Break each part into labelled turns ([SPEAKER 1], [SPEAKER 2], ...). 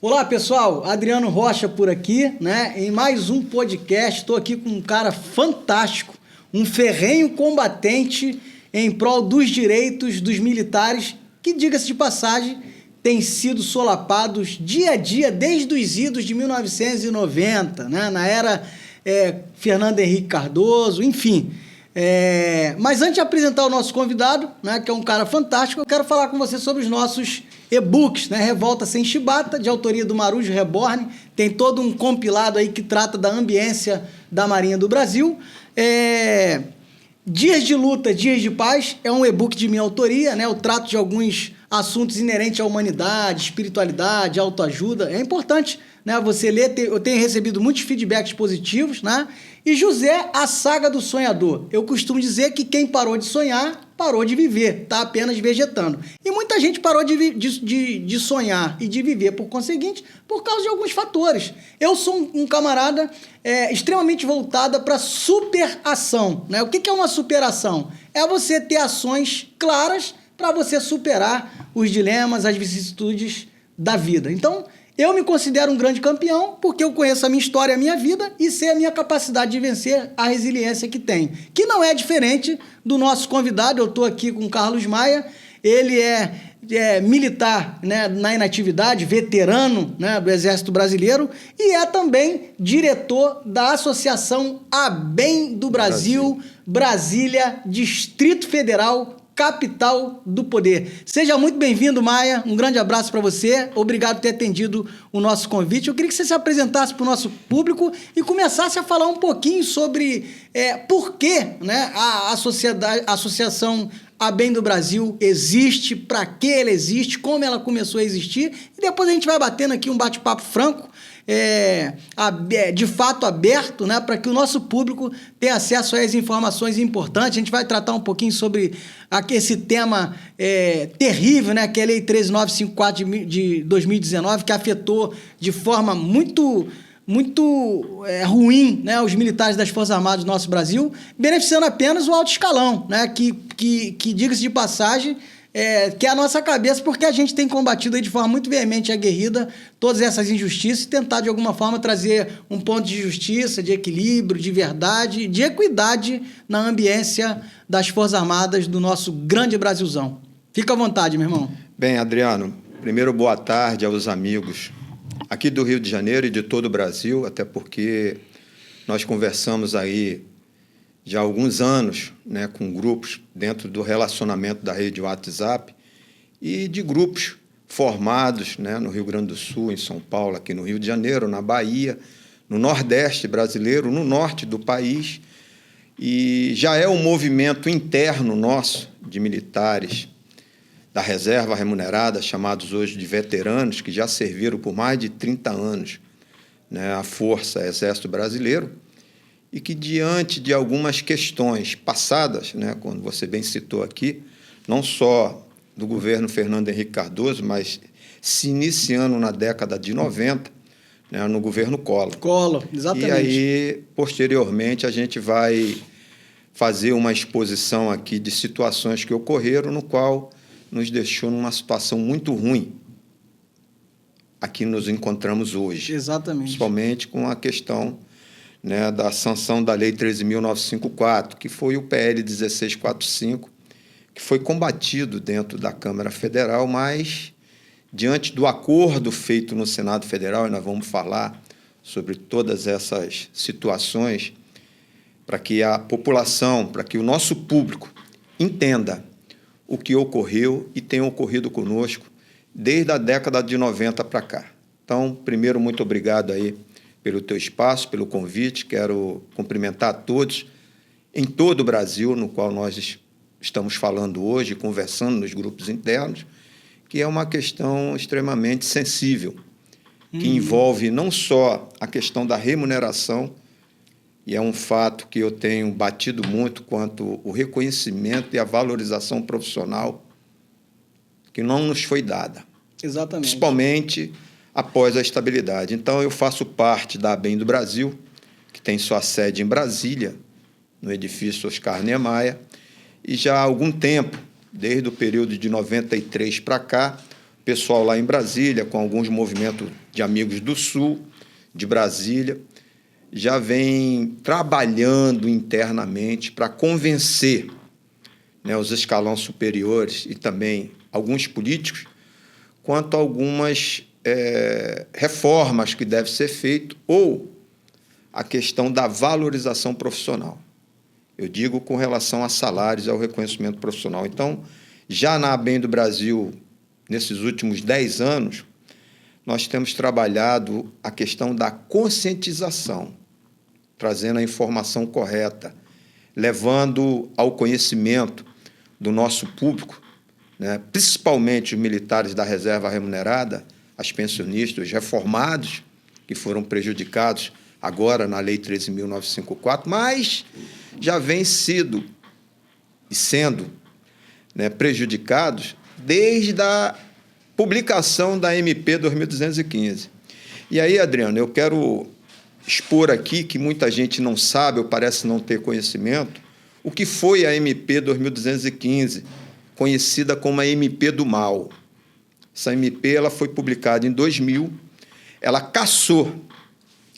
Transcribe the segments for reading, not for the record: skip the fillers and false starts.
[SPEAKER 1] Olá, pessoal. Adriano Rocha por aqui, né? Em mais um podcast. Estou aqui com um cara fantástico, um ferrenho combatente em prol dos direitos dos militares, que, diga-se de passagem, têm sido solapados dia a dia desde os idos de 1990, né? Na era Fernando Henrique Cardoso, enfim. Mas antes de apresentar o nosso convidado, né, que é um cara fantástico, eu quero falar com você sobre os nossos e-books, né? Revolta Sem Chibata, de autoria do Marujo Reborn. Tem todo um compilado aí que trata da ambiência da Marinha do Brasil. Dias de Luta, Dias de Paz é um e-book de minha autoria, né? Eu trato de alguns assuntos inerentes à humanidade, espiritualidade, autoajuda. É importante, né, você ler. Eu tenho recebido muitos feedbacks positivos, né? E José, a Saga do Sonhador. Eu costumo dizer que quem parou de sonhar, parou de viver, está apenas vegetando. E muita gente parou de sonhar e de viver, por conseguinte, por causa de alguns fatores. Eu sou um camarada extremamente voltada para superação, né? O que é uma superação? É você ter ações claras para você superar os dilemas, as vicissitudes da vida. Então, eu me considero um grande campeão porque eu conheço a minha história, a minha vida e sei a minha capacidade de vencer, a resiliência que tem. Que não é diferente do nosso convidado. Eu estou aqui com o Carlos Maia. Ele é militar, né, na inatividade, veterano, né, do Exército Brasileiro e é também diretor da Associação ABEM do Brasil, Brasília, Distrito Federal, capital do poder. Seja muito bem-vindo, Maia. Um grande abraço para você. Obrigado por ter atendido o nosso convite. Eu queria que você se apresentasse para o nosso público e começasse a falar um pouquinho sobre por que, né, a Associação ABEM do Brasil existe, para que ela existe, como ela começou a existir. E depois a gente vai batendo aqui um bate-papo franco, de fato aberto, né, para que o nosso público tenha acesso às informações importantes. A gente vai tratar um pouquinho sobre esse tema terrível, né, que é a Lei 13.954 de 2019, que afetou de forma muito ruim, né, os militares das Forças Armadas do nosso Brasil, beneficiando apenas o alto escalão, né, que diga-se de passagem, que é a nossa cabeça, porque a gente tem combatido aí de forma muito veemente e aguerrida todas essas injustiças e tentar, de alguma forma, trazer um ponto de justiça, de equilíbrio, de verdade, de equidade na ambiência das Forças Armadas do nosso grande Brasilzão. Fica à vontade, meu irmão.
[SPEAKER 2] Bem, Adriano, primeiro, boa tarde aos amigos aqui do Rio de Janeiro e de todo o Brasil, até porque nós conversamos aí já há alguns anos, né, com grupos dentro do relacionamento da rede WhatsApp e de grupos formados, né, no Rio Grande do Sul, em São Paulo, aqui no Rio de Janeiro, na Bahia, no Nordeste brasileiro, no Norte do país. E já é um movimento interno nosso de militares da reserva remunerada, chamados hoje de veteranos, que já serviram por mais de 30 anos, né, a Força Exército Brasileiro, e que, diante de algumas questões passadas, né, quando você bem citou aqui, não só do governo Fernando Henrique Cardoso, mas se iniciando na década de 90, né, no governo Collor.
[SPEAKER 1] Collor, exatamente.
[SPEAKER 2] E aí, posteriormente, a gente vai fazer uma exposição aqui de situações que ocorreram, no qual nos deixou numa situação muito ruim. Aqui nos encontramos hoje.
[SPEAKER 1] Exatamente.
[SPEAKER 2] Principalmente com a questão, né, da sanção da Lei 13.954, que foi o PL 1645, que foi combatido dentro da Câmara Federal, mas, diante do acordo feito no Senado Federal, e nós vamos falar sobre todas essas situações, para que a população, para que o nosso público entenda o que ocorreu e tem ocorrido conosco desde a década de 90 para cá. Então, primeiro, muito obrigado aí pelo teu espaço, pelo convite. Quero cumprimentar a todos em todo o Brasil, no qual nós estamos falando hoje, conversando nos grupos internos, que é uma questão extremamente sensível, que envolve não só a questão da remuneração, e é um fato que eu tenho batido muito quanto o reconhecimento e a valorização profissional que não nos foi dada.
[SPEAKER 1] Exatamente.
[SPEAKER 2] Principalmente após a estabilidade. Então, eu faço parte da ABEM do Brasil, que tem sua sede em Brasília, no edifício Oscar Niemeyer, e já há algum tempo, desde o período de 93 para cá, pessoal lá em Brasília, com alguns movimentos de amigos do Sul, de Brasília, já vem trabalhando internamente para convencer, né, os escalões superiores e também alguns políticos quanto a algumas reformas que devem ser feitas ou a questão da valorização profissional. Eu digo com relação a salários e ao reconhecimento profissional. Então, já na ABEM do Brasil, nesses últimos 10 anos, nós temos trabalhado a questão da conscientização, trazendo a informação correta, levando ao conhecimento do nosso público, né, principalmente os militares da reserva remunerada, as pensionistas, os reformados, que foram prejudicados agora na Lei 13.954, mas já vem sido e sendo, né, prejudicados desde a publicação da MP 2215. E aí, Adriano, eu quero expor aqui, que muita gente não sabe ou parece não ter conhecimento, o que foi a MP 2215, conhecida como a MP do Mal. Essa MP ela foi publicada em 2000, ela cassou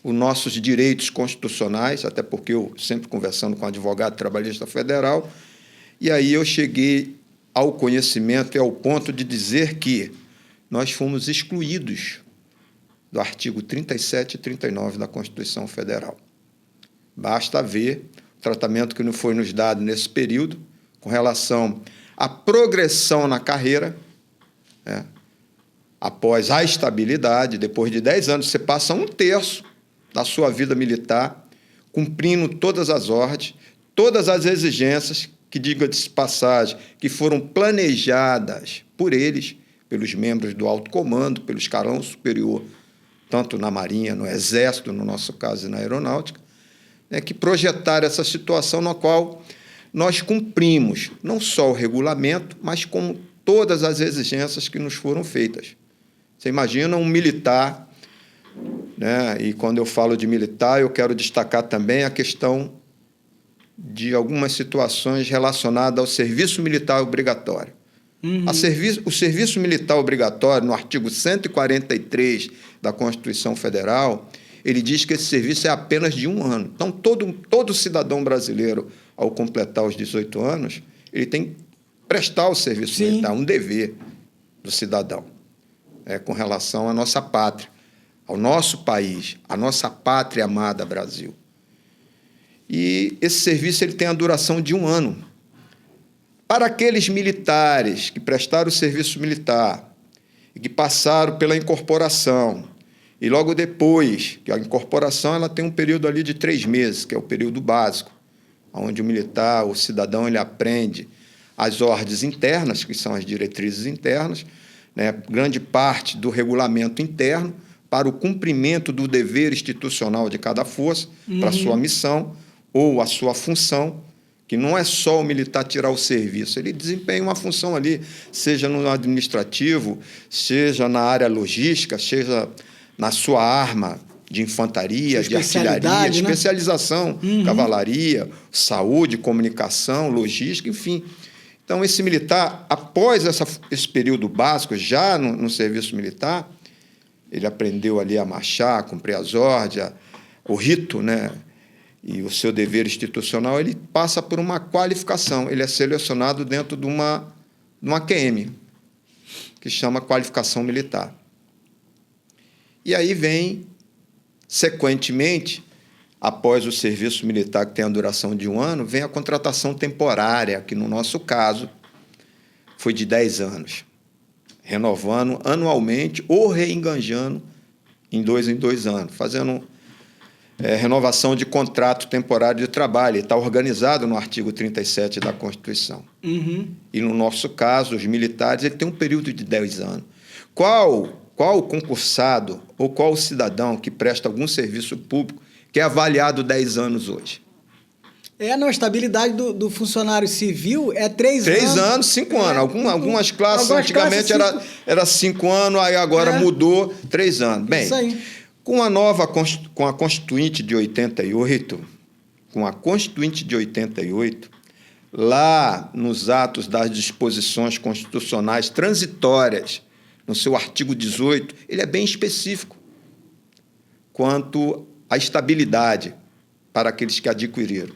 [SPEAKER 2] os nossos direitos constitucionais, até porque eu sempre conversando com o advogado trabalhista federal, e aí eu cheguei ao conhecimento e ao ponto de dizer que nós fomos excluídos do artigo 37 e 39 da Constituição Federal. Basta ver o tratamento que não foi nos dado nesse período com relação à progressão na carreira, né? Após a estabilidade, depois de 10 anos, você passa 1/3 da sua vida militar cumprindo todas as ordens, todas as exigências, que, diga-se de passagem, que foram planejadas por eles, pelos membros do alto comando, pelo escalão superior, tanto na Marinha, no Exército, no nosso caso, e na Aeronáutica, né, que projetaram essa situação na qual nós cumprimos não só o regulamento, mas como todas as exigências que nos foram feitas. Você imagina um militar, né, e quando eu falo de militar, eu quero destacar também a questão de algumas situações relacionadas ao serviço militar obrigatório. O serviço militar obrigatório, no artigo 143 da Constituição Federal, ele diz que esse serviço é apenas de 1 ano. Então, todo cidadão brasileiro, ao completar os 18 anos, ele tem que prestar o serviço militar, um dever do cidadão, com relação à nossa pátria, ao nosso país, à nossa pátria amada Brasil. E esse serviço ele tem a duração de 1 ano. Para aqueles militares que prestaram o serviço militar e que passaram pela incorporação, e logo depois, que a incorporação ela tem um período ali de 3 meses, que é o período básico, onde o militar, o cidadão, ele aprende as ordens internas, que são as diretrizes internas, né, grande parte do regulamento interno, para o cumprimento do dever institucional de cada força, para a sua missão ou a sua função, que não é só o militar tirar o serviço, ele desempenha uma função ali, seja no administrativo, seja na área logística, seja na sua arma de infantaria, de artilharia, né? Especialização, cavalaria, saúde, comunicação, logística, enfim. Então, esse militar, após esse período básico, já no serviço militar, ele aprendeu ali a marchar, a cumprir as ordens, o rito, né? E o seu dever institucional, ele passa por uma qualificação. Ele é selecionado dentro de uma QM, que chama qualificação militar. E aí vem, sequentemente, após o serviço militar, que tem a duração de 1 ano, vem a contratação temporária, que no nosso caso foi de 10 anos, renovando anualmente ou reenganjando em 2 anos, fazendo renovação de contrato temporário de trabalho. Está organizado no artigo 37 da Constituição. E, no nosso caso, os militares ele tem um período de 10 anos. Qual o concursado ou qual o cidadão que presta algum serviço público que é avaliado 10 anos hoje?
[SPEAKER 1] Não, a estabilidade do funcionário civil é 3 anos.
[SPEAKER 2] 3 anos, 5 anos. Algumas classes, antigamente, era 5 anos, aí agora mudou 3 anos. Bem, isso aí. Com a Constituinte de 88, lá nos atos das disposições constitucionais transitórias no seu artigo 18, ele é bem específico quanto à estabilidade para aqueles que adquiriram.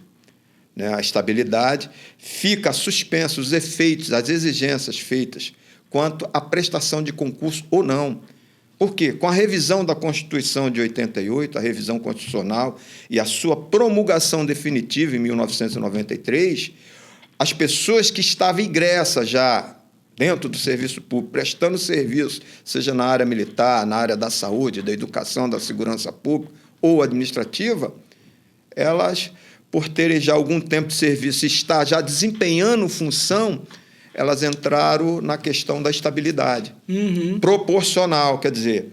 [SPEAKER 2] Né? A estabilidade fica suspensa, os efeitos, as exigências feitas quanto à prestação de concurso ou não. Por quê? Com a revisão da Constituição de 88, a revisão constitucional e a sua promulgação definitiva em 1993, as pessoas que estavam ingressas já dentro do serviço público, prestando serviço, seja na área militar, na área da saúde, da educação, da segurança pública ou administrativa, elas, por terem já algum tempo de serviço e estar já desempenhando função, elas entraram na questão da estabilidade proporcional, quer dizer,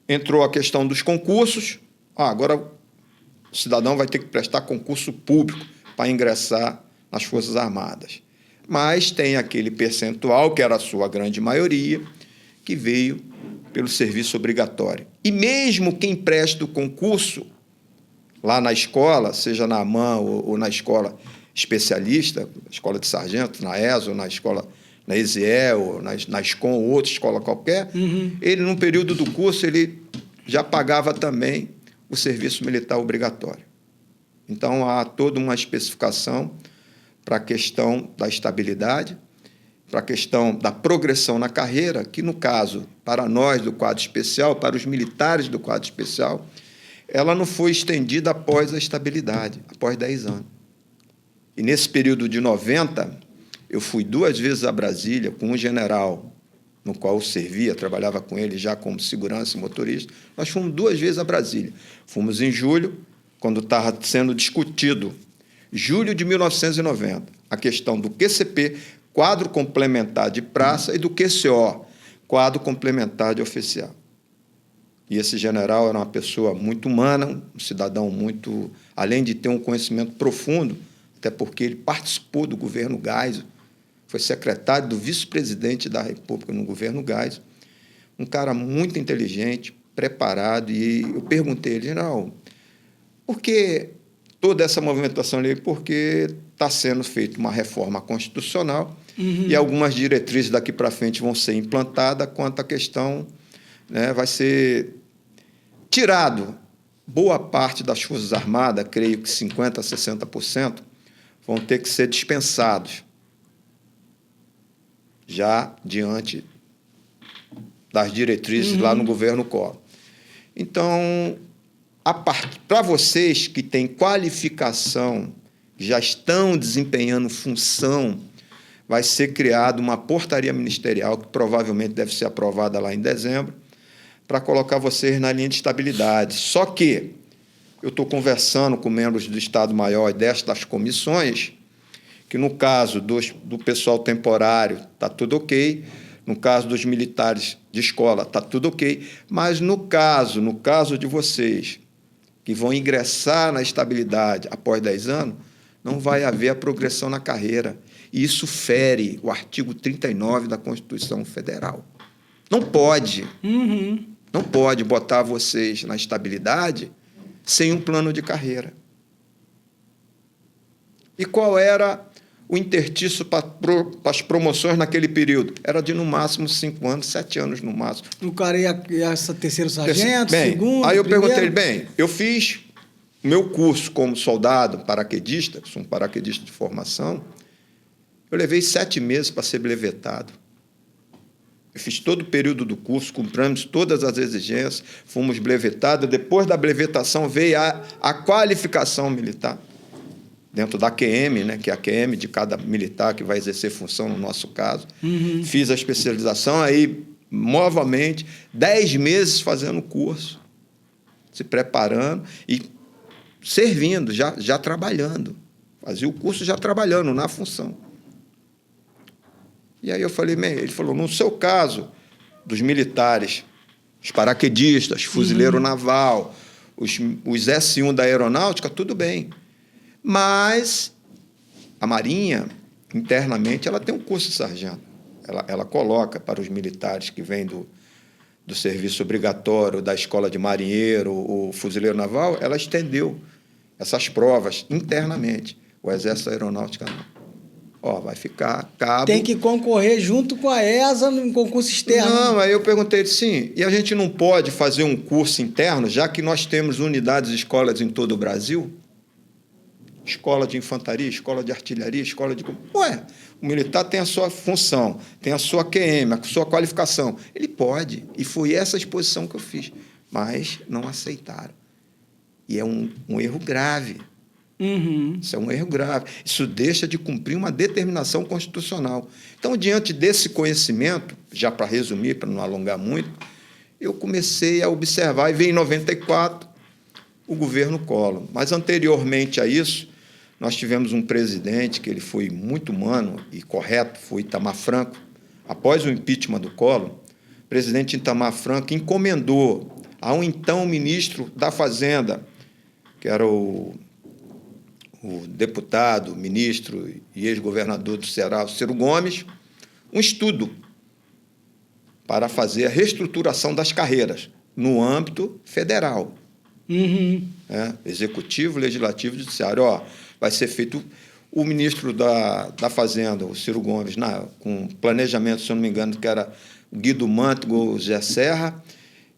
[SPEAKER 2] entrou a questão dos concursos, agora o cidadão vai ter que prestar concurso público para ingressar nas Forças Armadas. Mas tem aquele percentual, que era a sua grande maioria, que veio pelo serviço obrigatório. E mesmo quem presta o concurso lá na escola, seja na AMAN ou na escola especialista, escola de sargento, na ESO, na escola, na ESIE, ou na SCOM, ou outra escola qualquer, ele, no período do curso, ele já pagava também o serviço militar obrigatório. Então, há toda uma especificação para a questão da estabilidade, para a questão da progressão na carreira, que, no caso, para nós do quadro especial, para os militares do quadro especial, ela não foi estendida após a estabilidade, após 10 anos. E, nesse período de 90, eu fui 2 vezes a Brasília com um general, no qual eu servia, trabalhava com ele já como segurança e motorista. Nós fomos 2 vezes a Brasília. Fomos em julho, quando estava sendo discutido, julho de 1990, a questão do QCP, quadro complementar de praça, e do QCO, quadro complementar de oficial. E esse general era uma pessoa muito humana, um cidadão muito, além de ter um conhecimento profundo, até porque ele participou do governo Geisel, foi secretário do vice-presidente da República no governo Geisel, um cara muito inteligente, preparado, e eu perguntei a ele, general, por que toda essa movimentação ali? Porque está sendo feita uma reforma constitucional e algumas diretrizes daqui para frente vão ser implantadas quanto à questão, né, vai ser tirado boa parte das Forças Armadas, creio que 50% a 60%, vão ter que ser dispensados já diante das diretrizes lá no governo Collor. Então, para vocês que têm qualificação, já estão desempenhando função, vai ser criada uma portaria ministerial, que provavelmente deve ser aprovada lá em dezembro, para colocar vocês na linha de estabilidade. Só que eu estou conversando com membros do Estado-Maior destas comissões, que no caso do pessoal temporário está tudo ok, no caso dos militares de escola está tudo ok, mas no caso de vocês, que vão ingressar na estabilidade após 10 anos, não vai haver a progressão na carreira. E isso fere o artigo 39 da Constituição Federal. Não pode. Não pode botar vocês na estabilidade sem um plano de carreira. E qual era o interstício para as promoções naquele período? Era de, no máximo, 5 anos, 7 anos no máximo.
[SPEAKER 1] O cara ia terceiro sargento,
[SPEAKER 2] bem,
[SPEAKER 1] segundo,
[SPEAKER 2] aí eu
[SPEAKER 1] primeiro.
[SPEAKER 2] perguntei, eu fiz o meu curso como soldado paraquedista, sou um paraquedista de formação, eu levei 7 meses para ser brevetado. Eu fiz todo o período do curso, cumprimos todas as exigências, fomos brevetados. Depois da brevetação veio a qualificação militar, dentro da QM, né, que é a QM de cada militar que vai exercer função, no nosso caso. Fiz a especialização, aí, novamente, 10 meses fazendo o curso, se preparando e servindo, já trabalhando. Fazia o curso já trabalhando na função. E aí eu falei, ele falou, no seu caso, dos militares, os paraquedistas, fuzileiro naval, os S1 da aeronáutica, tudo bem. Mas a Marinha, internamente, ela tem um curso de sargento. Ela coloca para os militares que vêm do serviço obrigatório, da escola de marinheiro, o fuzileiro naval, ela estendeu essas provas internamente. O Exército da Aeronáutica não. Ó, vai ficar cabo...
[SPEAKER 1] Tem que concorrer junto com a ESA em concurso externo.
[SPEAKER 2] Não, aí eu perguntei, sim, e a gente não pode fazer um curso interno, já que nós temos unidades de escolas em todo o Brasil? Escola de infantaria, escola de artilharia, escola de... Ué, o militar tem a sua função, tem a sua QM, a sua qualificação. Ele pode, e foi essa exposição que eu fiz, mas não aceitaram. E é um erro grave.
[SPEAKER 1] Uhum.
[SPEAKER 2] Isso é um erro grave. Isso deixa de cumprir uma determinação constitucional. Então, diante desse conhecimento, já para resumir, para não alongar muito, eu comecei a observar, e veio em 94 o governo Collor. Mas, anteriormente a isso, nós tivemos um presidente que ele foi muito humano e correto, foi Itamar Franco. Após o impeachment do Collor, o presidente Itamar Franco encomendou ao então ministro da Fazenda, que era o deputado, ministro e ex-governador do Ceará, Ciro Gomes, um estudo para fazer a reestruturação das carreiras no âmbito federal.
[SPEAKER 1] Uhum.
[SPEAKER 2] Executivo, Legislativo e Judiciário. Ó, vai ser feito o ministro da Fazenda, o Ciro Gomes, com planejamento, se eu não me engano, que era o Guido Mantega, Zé Serra,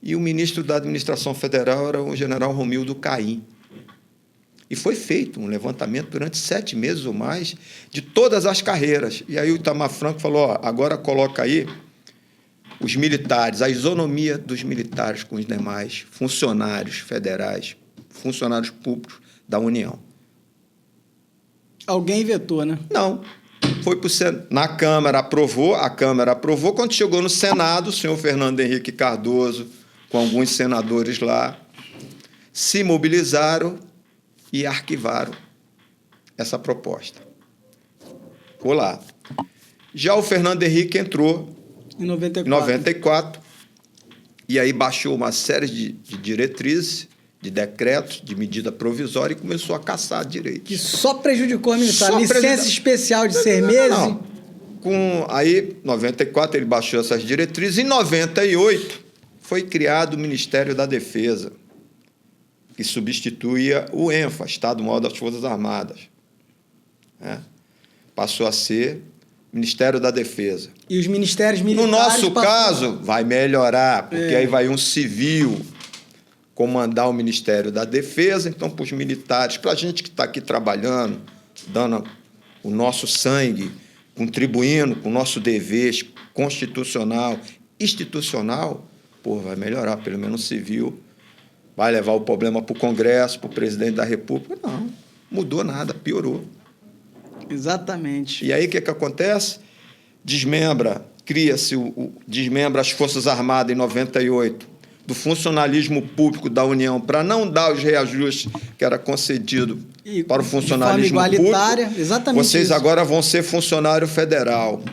[SPEAKER 2] e o ministro da Administração Federal era o general Romildo Caim. E foi feito um levantamento durante 7 meses ou mais de todas as carreiras. E aí o Itamar Franco falou, ó, agora coloca aí os militares, a isonomia dos militares com os demais funcionários federais, funcionários públicos da União.
[SPEAKER 1] Alguém vetou, né?
[SPEAKER 2] Não. Foi para o Senado. Na Câmara aprovou, a Câmara aprovou. Quando chegou no Senado, o senhor Fernando Henrique Cardoso, com alguns senadores lá, se mobilizaram e arquivaram essa proposta. Ficou lá. Já o Fernando Henrique entrou
[SPEAKER 1] Em 94.
[SPEAKER 2] em 94, e aí baixou uma série de diretrizes, de decretos, de medida provisória e começou a caçar direitos.
[SPEAKER 1] Que só prejudicou a militar.
[SPEAKER 2] Só
[SPEAKER 1] Licença especial de 6 meses.
[SPEAKER 2] Não. Aí, em 94, ele baixou essas diretrizes. Em 98, foi criado o Ministério da Defesa, que substituía o ENFA, Estado-Maior das Forças Armadas. Passou a ser Ministério da Defesa.
[SPEAKER 1] E os ministérios militares...
[SPEAKER 2] No nosso caso, vai melhorar, porque aí vai um civil comandar o Ministério da Defesa. Então, para os militares, para a gente que está aqui trabalhando, dando o nosso sangue, contribuindo com o nosso dever constitucional, institucional, vai melhorar, pelo menos civil. Vai levar o problema para o Congresso, para o presidente da República. Não, mudou nada, piorou.
[SPEAKER 1] Exatamente.
[SPEAKER 2] E aí o que acontece? Desmembra as Forças Armadas em 98 do funcionalismo público da União para não dar os reajustes que era concedido para o funcionalismo público.
[SPEAKER 1] Exatamente.
[SPEAKER 2] Vocês
[SPEAKER 1] isso.
[SPEAKER 2] agora vão ser funcionário federal.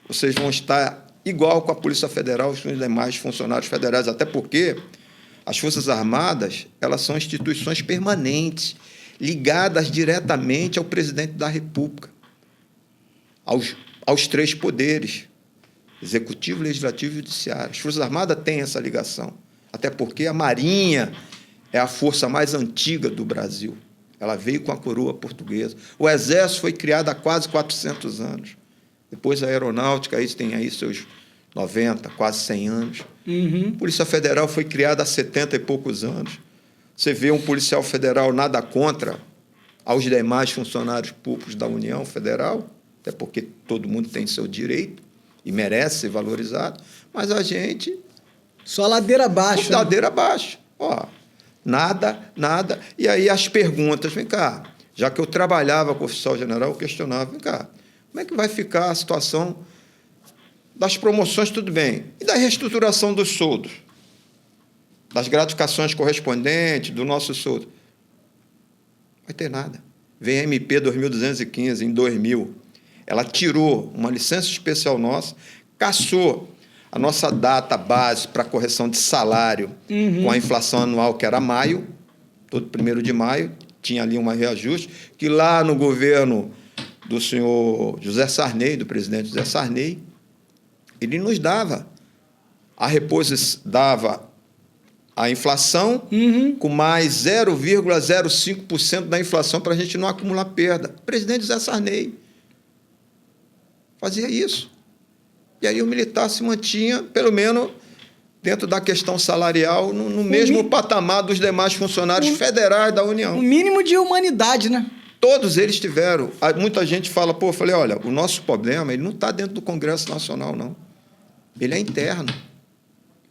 [SPEAKER 2] Vocês vão estar igual com a Polícia Federal e com os demais funcionários federais, até porque as Forças Armadas, elas são instituições permanentes, ligadas diretamente ao presidente da República, aos 3 poderes, Executivo, Legislativo e Judiciário. As Forças Armadas têm essa ligação, até porque a Marinha é a força mais antiga do Brasil. Ela veio com a coroa portuguesa. O Exército foi criado há quase 400 anos. Depois a Aeronáutica tem aí seus 90, quase 100 anos.
[SPEAKER 1] Uhum.
[SPEAKER 2] A Polícia Federal foi criada há 70 e poucos anos. Você vê um policial federal nada contra aos demais funcionários públicos da União Federal, até porque todo mundo tem seu direito e merece ser valorizado, mas a gente...
[SPEAKER 1] Só ladeira abaixo.
[SPEAKER 2] Ladeira abaixo. Nada. E aí as perguntas, vem cá, já que eu trabalhava com o oficial general, eu questionava, vem cá, como é que vai ficar a situação das promoções, tudo bem, e da reestruturação dos soldos, das gratificações correspondentes, do nosso soldo? Não vai ter nada. Vem a MP 2215, em 2000. Ela tirou uma licença especial nossa, cassou a nossa data base para correção de salário com a inflação anual, que era maio, todo 1º de maio, tinha ali um reajuste, que lá no governo do senhor José Sarney, do presidente José Sarney, ele nos dava a inflação com mais 0,05% da inflação para a gente não acumular perda. Presidente José Sarney. Fazia isso. E aí o militar se mantinha, pelo menos, dentro da questão salarial, no mesmo patamar dos demais funcionários federais da União.
[SPEAKER 1] O mínimo de humanidade, né?
[SPEAKER 2] Todos eles tiveram. Muita gente fala, eu falei, olha, o nosso problema, ele não está dentro do Congresso Nacional, não. Ele é interno.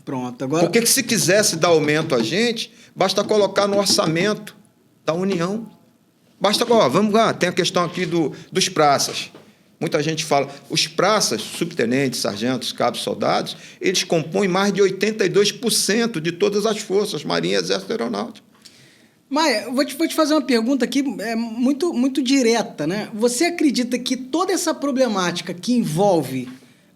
[SPEAKER 1] Pronto, agora...
[SPEAKER 2] Porque se quisesse dar aumento a gente, basta colocar no orçamento da União. Basta, vamos lá, tem a questão aqui dos praças. Muita gente fala, os praças, subtenentes, sargentos, cabos, soldados, eles compõem mais de 82% de todas as forças, Marinha, Exército e Aeronáutica.
[SPEAKER 1] Maia, vou te fazer uma pergunta aqui muito, muito direta, né? Você acredita que toda essa problemática que envolve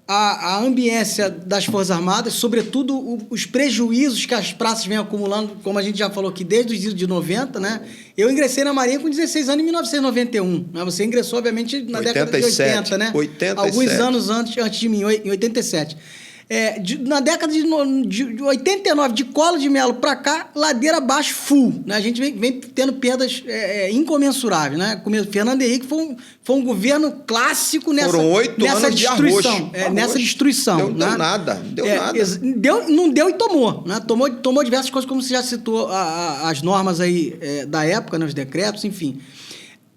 [SPEAKER 1] a ambiência das Forças Armadas, sobretudo os prejuízos que as praças vêm acumulando, como a gente já falou aqui, desde os idos de 90, né? Eu ingressei na Marinha com 16 anos em 1991, né? Você ingressou, obviamente, na década de 80, né?
[SPEAKER 2] 87.
[SPEAKER 1] Alguns anos antes de mim, em 87. Na década de 89, de Collor de Mello para cá, ladeira abaixo full, né? A gente vem tendo perdas incomensuráveis, né? Fernando Henrique foi um governo clássico nessa destruição. Nessa destruição.
[SPEAKER 2] Deu nada.
[SPEAKER 1] Não deu e tomou, né? Tomou diversas coisas, como você já citou, as normas aí da época, né? Os decretos, enfim.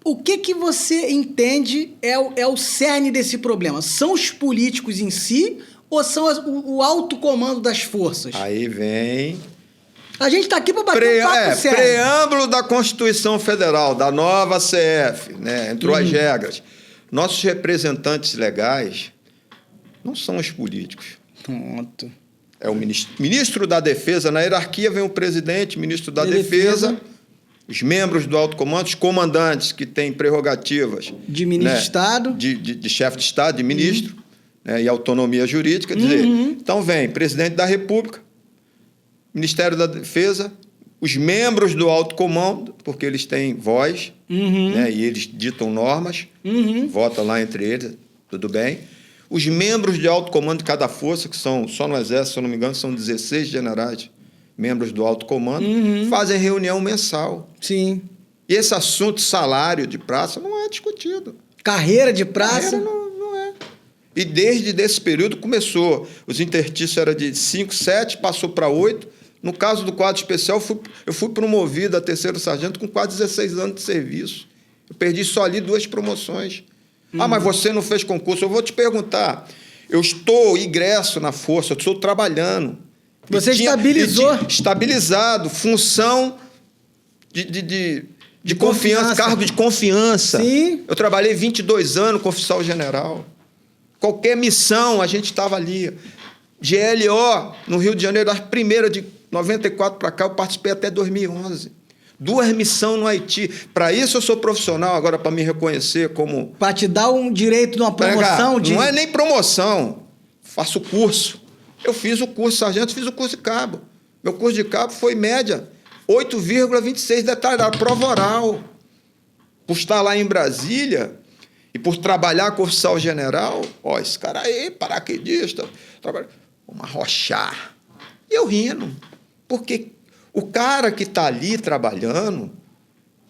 [SPEAKER 1] O que você entende é o cerne desse problema? São os políticos em si ou são o alto comando das forças?
[SPEAKER 2] Aí vem...
[SPEAKER 1] A gente está aqui para bater um papo sério.
[SPEAKER 2] Preâmbulo da Constituição Federal, da nova CF, né? Entrou as regras. Nossos representantes legais não são os políticos.
[SPEAKER 1] Pronto.
[SPEAKER 2] É o ministro da Defesa. Na hierarquia vem o presidente, ministro da Defesa, os membros do alto comando, os comandantes que têm prerrogativas...
[SPEAKER 1] De ministro de Estado.
[SPEAKER 2] De chefe de Estado, de ministro. E autonomia jurídica, dizer, então vem presidente da República, Ministério da Defesa, os membros do alto comando, porque eles têm voz, né, e eles ditam normas, vota lá entre eles, tudo bem. Os membros de alto comando de cada força, que são, só no Exército, se eu não me engano, são 16 generais, membros do alto comando, fazem reunião mensal.
[SPEAKER 1] Sim.
[SPEAKER 2] E esse assunto, salário de praça, não é discutido.
[SPEAKER 1] Carreira de praça?
[SPEAKER 2] Carreira não é. E desde esse período começou. Os intertícios eram de 5, 7, passou para 8. No caso do quadro especial, eu fui promovido a terceiro sargento com quase 16 anos de serviço. Eu perdi só ali 2 promoções. Mas você não fez concurso. Eu vou te perguntar. Eu estou ingresso na força, eu estou trabalhando.
[SPEAKER 1] Você estabilizou?
[SPEAKER 2] Estabilizado, função de confiança, cargo de confiança.
[SPEAKER 1] Sim.
[SPEAKER 2] Eu trabalhei 22 anos com oficial general. Qualquer missão, a gente estava ali. GLO, no Rio de Janeiro, das primeiras de 94 para cá, eu participei até 2011. 2 missões no Haiti. Para isso eu sou profissional, agora para me reconhecer como...
[SPEAKER 1] Para te dar um direito de uma promoção?
[SPEAKER 2] Não é nem promoção. Faço curso. Eu fiz o curso de sargento, fiz o curso de cabo. Meu curso de cabo foi média 8,26 detalhado, prova oral. Por estar lá em Brasília... E por trabalhar com o oficial general, esse cara aí, paraquedista, vamos arrochar. E eu rindo, porque o cara que está ali trabalhando,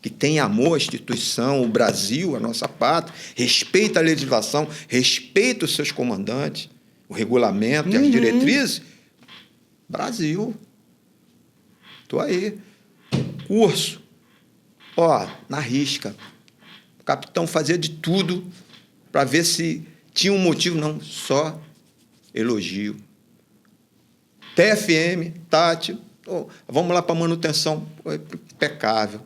[SPEAKER 2] que tem amor à instituição, o Brasil, a nossa pátria, respeita a legislação, respeita os seus comandantes, o regulamento e as diretrizes, Brasil. Estou aí. Curso. Na risca. O capitão fazia de tudo para ver se tinha um motivo. Não, só elogio. TFM, Tati, vamos lá para manutenção. Impecável.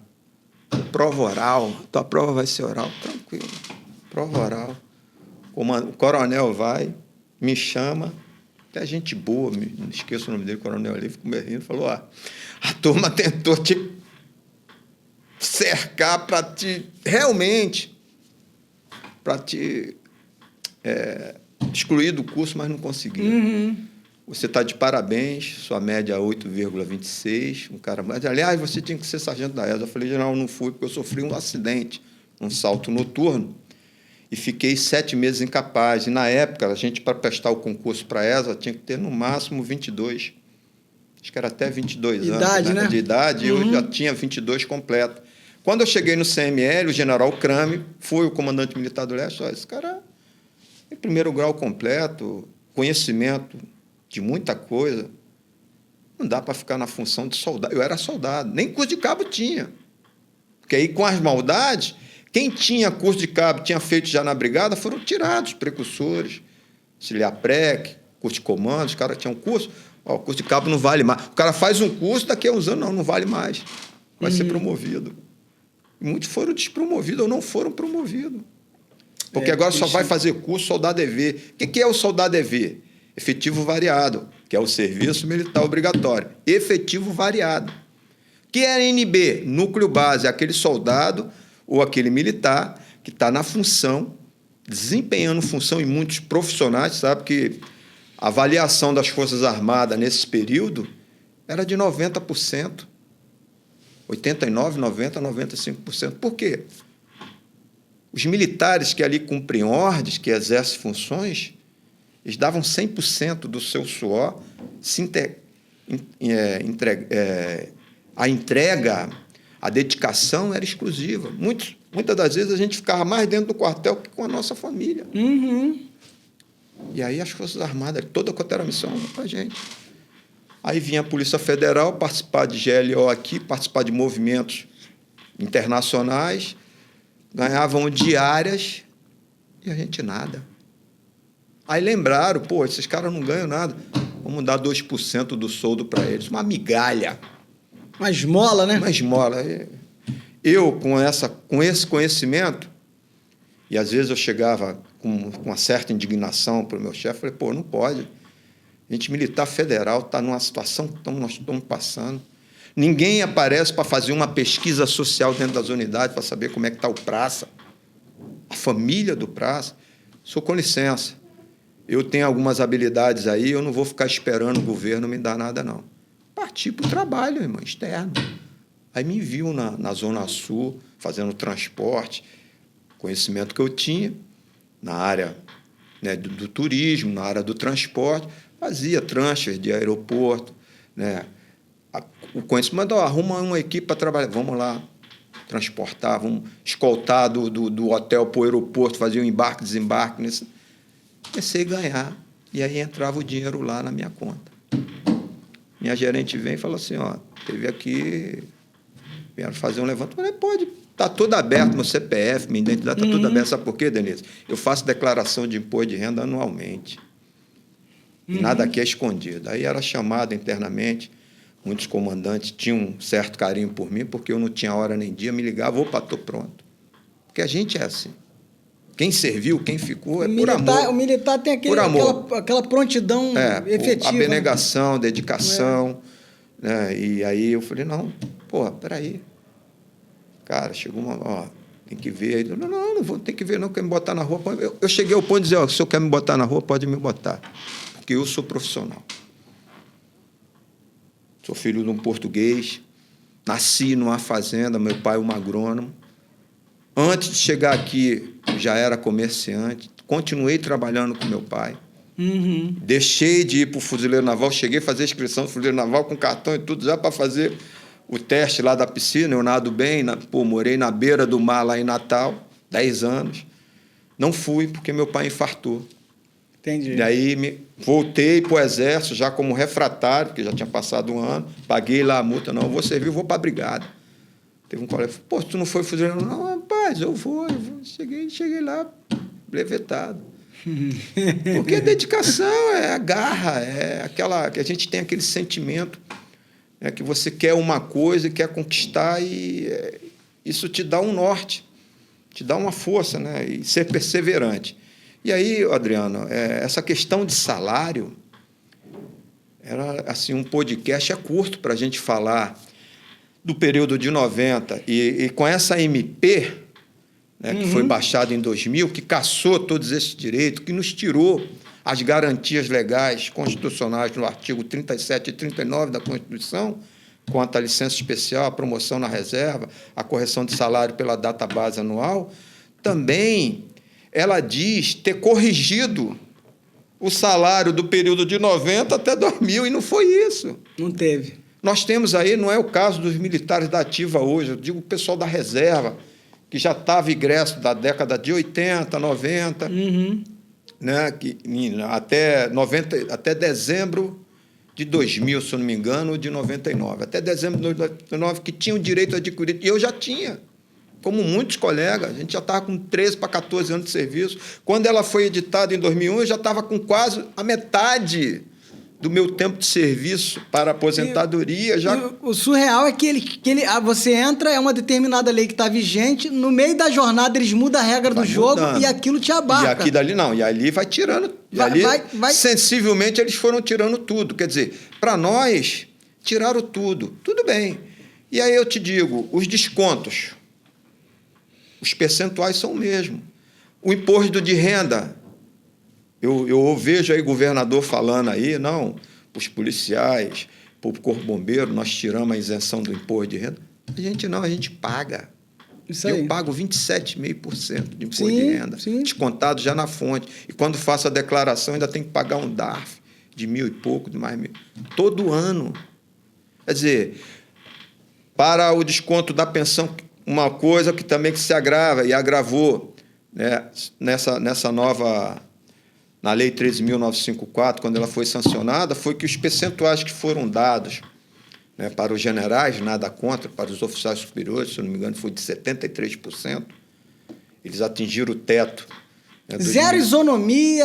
[SPEAKER 2] Prova oral. Tua prova vai ser oral. Tranquilo. Prova oral. O coronel vai, me chama. Até gente boa, não esqueço o nome dele, o coronel ali, ficou me rindo, falou, a turma tentou te cercar para te, realmente, para te excluir do curso, mas não conseguiu. Você está de parabéns, sua média é 8,26, um cara mais. Aliás, você tinha que ser sargento da ESA. Eu falei, general, não fui, porque eu sofri um acidente, um salto noturno, e fiquei 7 meses incapaz. E, na época, a gente, para prestar o concurso para a ESA, tinha que ter, no máximo, 22. Acho que era até 22 anos, né? De idade, e eu já tinha 22 completo. Quando eu cheguei no CML, o general Crame foi o comandante militar do Leste. Esse cara Em primeiro grau completo, conhecimento de muita coisa. Não dá para ficar na função de soldado. Eu era soldado, nem curso de cabo tinha. Porque aí, com as maldades, quem tinha curso de cabo, tinha feito já na brigada, foram tirados, precursores, auxiliar prec, curso de comando, os caras tinham curso. Ó, o curso de cabo não vale mais. O cara faz um curso, daqui a uns anos, não vale mais. Vai ser promovido. E muitos foram despromovidos ou não foram promovidos. Porque agora só vai fazer curso soldado EV. O que é o soldado EV? Efetivo variado, que é o serviço militar obrigatório. Efetivo variado. Que é NB? Núcleo base, aquele soldado ou aquele militar que está na função, desempenhando função, e muitos profissionais, sabe que a avaliação das Forças Armadas nesse período era de 90%. 89%, 90%, 95%. Por quê? Os militares que ali cumprem ordens, que exercem funções, eles davam 100% do seu suor, a entrega, a dedicação era exclusiva. Muitas das vezes a gente ficava mais dentro do quartel que com a nossa família. E aí as Forças Armadas, toda quanto era missão para a gente. Aí vinha a Polícia Federal participar de GLO aqui, participar de movimentos internacionais, ganhavam diárias e a gente nada. Aí lembraram, pô, esses caras não ganham nada, vamos dar 2% do soldo para eles, uma migalha.
[SPEAKER 1] Uma esmola, né?
[SPEAKER 2] Uma esmola. Eu, com esse conhecimento, e às vezes eu chegava com uma certa indignação para o meu chefe, falei, pô, não pode. A gente militar federal está numa situação que nós estamos passando. Ninguém aparece para fazer uma pesquisa social dentro das unidades para saber como é que está o praça, a família do praça. Só com licença, eu tenho algumas habilidades aí, eu não vou ficar esperando o governo me dar nada, não. Parti para o trabalho, irmão, externo. Aí me viu na Zona Sul, fazendo transporte, conhecimento que eu tinha, na área, né, do turismo, na área do transporte, fazia transfer de aeroporto, né, o conhecimento, arruma uma equipe para trabalhar, vamos lá, transportar, vamos escoltar do hotel para o aeroporto, fazer um embarque, desembarque. Comecei a ganhar, e aí entrava o dinheiro lá na minha conta. Minha gerente vem e fala assim, ó, teve aqui, vieram fazer um levantamento. Eu falei, pode, está tudo aberto, meu CPF, minha identidade está tudo aberta. Sabe por quê, Denise? Eu faço declaração de imposto de renda anualmente. Nada aqui é escondido. Aí era chamado internamente, muitos comandantes tinham um certo carinho por mim, porque eu não tinha hora nem dia, me ligava, opa, estou pronto. Porque a gente é assim. Quem serviu, quem ficou, por amor.
[SPEAKER 1] O militar tem aquela prontidão efetiva.
[SPEAKER 2] A abnegação, dedicação. Né? E aí eu falei, não, pô, peraí. Cara, chegou uma... Ó, tem que ver. Não vou ter que ver, não, quer me botar na rua. Eu cheguei ao ponto de dizer, ó, se o senhor quer me botar na rua, pode me botar. Porque eu sou profissional. Sou filho de um português, nasci numa fazenda, meu pai é um agrônomo. Antes de chegar aqui, já era comerciante, continuei trabalhando com meu pai. Deixei de ir para o Fuzileiro Naval, cheguei a fazer a inscrição do Fuzileiro Naval com cartão e tudo, já para fazer o teste lá da piscina. Eu nado bem, morei na beira do mar lá em Natal, 10 anos. Não fui, porque meu pai infartou.
[SPEAKER 1] Entendi.
[SPEAKER 2] E aí voltei para o Exército, já como refratário, porque já tinha passado um ano, paguei lá a multa, não, eu vou servir, eu vou para a brigada. Teve um colega, pô, tu não foi fuzileiro? Não, rapaz, eu vou. Cheguei lá, brevetado. Porque a dedicação é a garra, é aquela que a gente tem aquele sentimento, né, que você quer uma coisa e quer conquistar, e isso te dá um norte, te dá uma força, né, e ser perseverante. E aí, Adriano, essa questão de salário, era assim, um podcast curto para a gente falar do período de 90, e com essa MP, né, que foi baixada em 2000, que cassou todos esses direitos, que nos tirou as garantias legais constitucionais no artigo 37 e 39 da Constituição, quanto à licença especial, a promoção na reserva, a correção de salário pela data base anual, também ela diz ter corrigido o salário do período de 90 até 2000, e não foi isso.
[SPEAKER 1] Não teve.
[SPEAKER 2] Nós temos aí, não é o caso dos militares da ativa hoje, eu digo o pessoal da reserva, que já estava ingresso da década de 80, 90. né, até dezembro de 2000, se eu não me engano, ou de 99. Até dezembro de 99, que tinha o direito adquirido. E eu já tinha, como muitos colegas. A gente já estava com 13 para 14 anos de serviço. Quando ela foi editada em 2001, eu já estava com quase a metade do meu tempo de serviço para aposentadoria.
[SPEAKER 1] O surreal é que você entra, é uma determinada lei que está vigente, no meio da jornada eles mudam a regra do jogo e aquilo te abarca.
[SPEAKER 2] E aqui dali não, e ali vai tirando. Sensivelmente eles foram tirando tudo. Quer dizer, para nós, tiraram tudo. Tudo bem. E aí eu te digo, os descontos, os percentuais são o mesmo. O imposto de renda, eu vejo aí governador falando aí, não, para os policiais, para o Corpo Bombeiro, nós tiramos a isenção do imposto de renda. A gente paga.
[SPEAKER 1] Isso aí.
[SPEAKER 2] Eu pago 27,5% de imposto de renda, descontado já na fonte. E quando faço a declaração, ainda tem que pagar um DARF de 1.000 e pouco, de mais 1.000, todo ano. Quer dizer, para o desconto da pensão, uma coisa que também se agrava e agravou, né, nessa nova... Na Lei 13.954, quando ela foi sancionada, foi que os percentuais que foram dados, né, para os generais, nada contra, para os oficiais superiores, se eu não me engano, foi de 73%. Eles atingiram o teto. Né,
[SPEAKER 1] zero isonomia,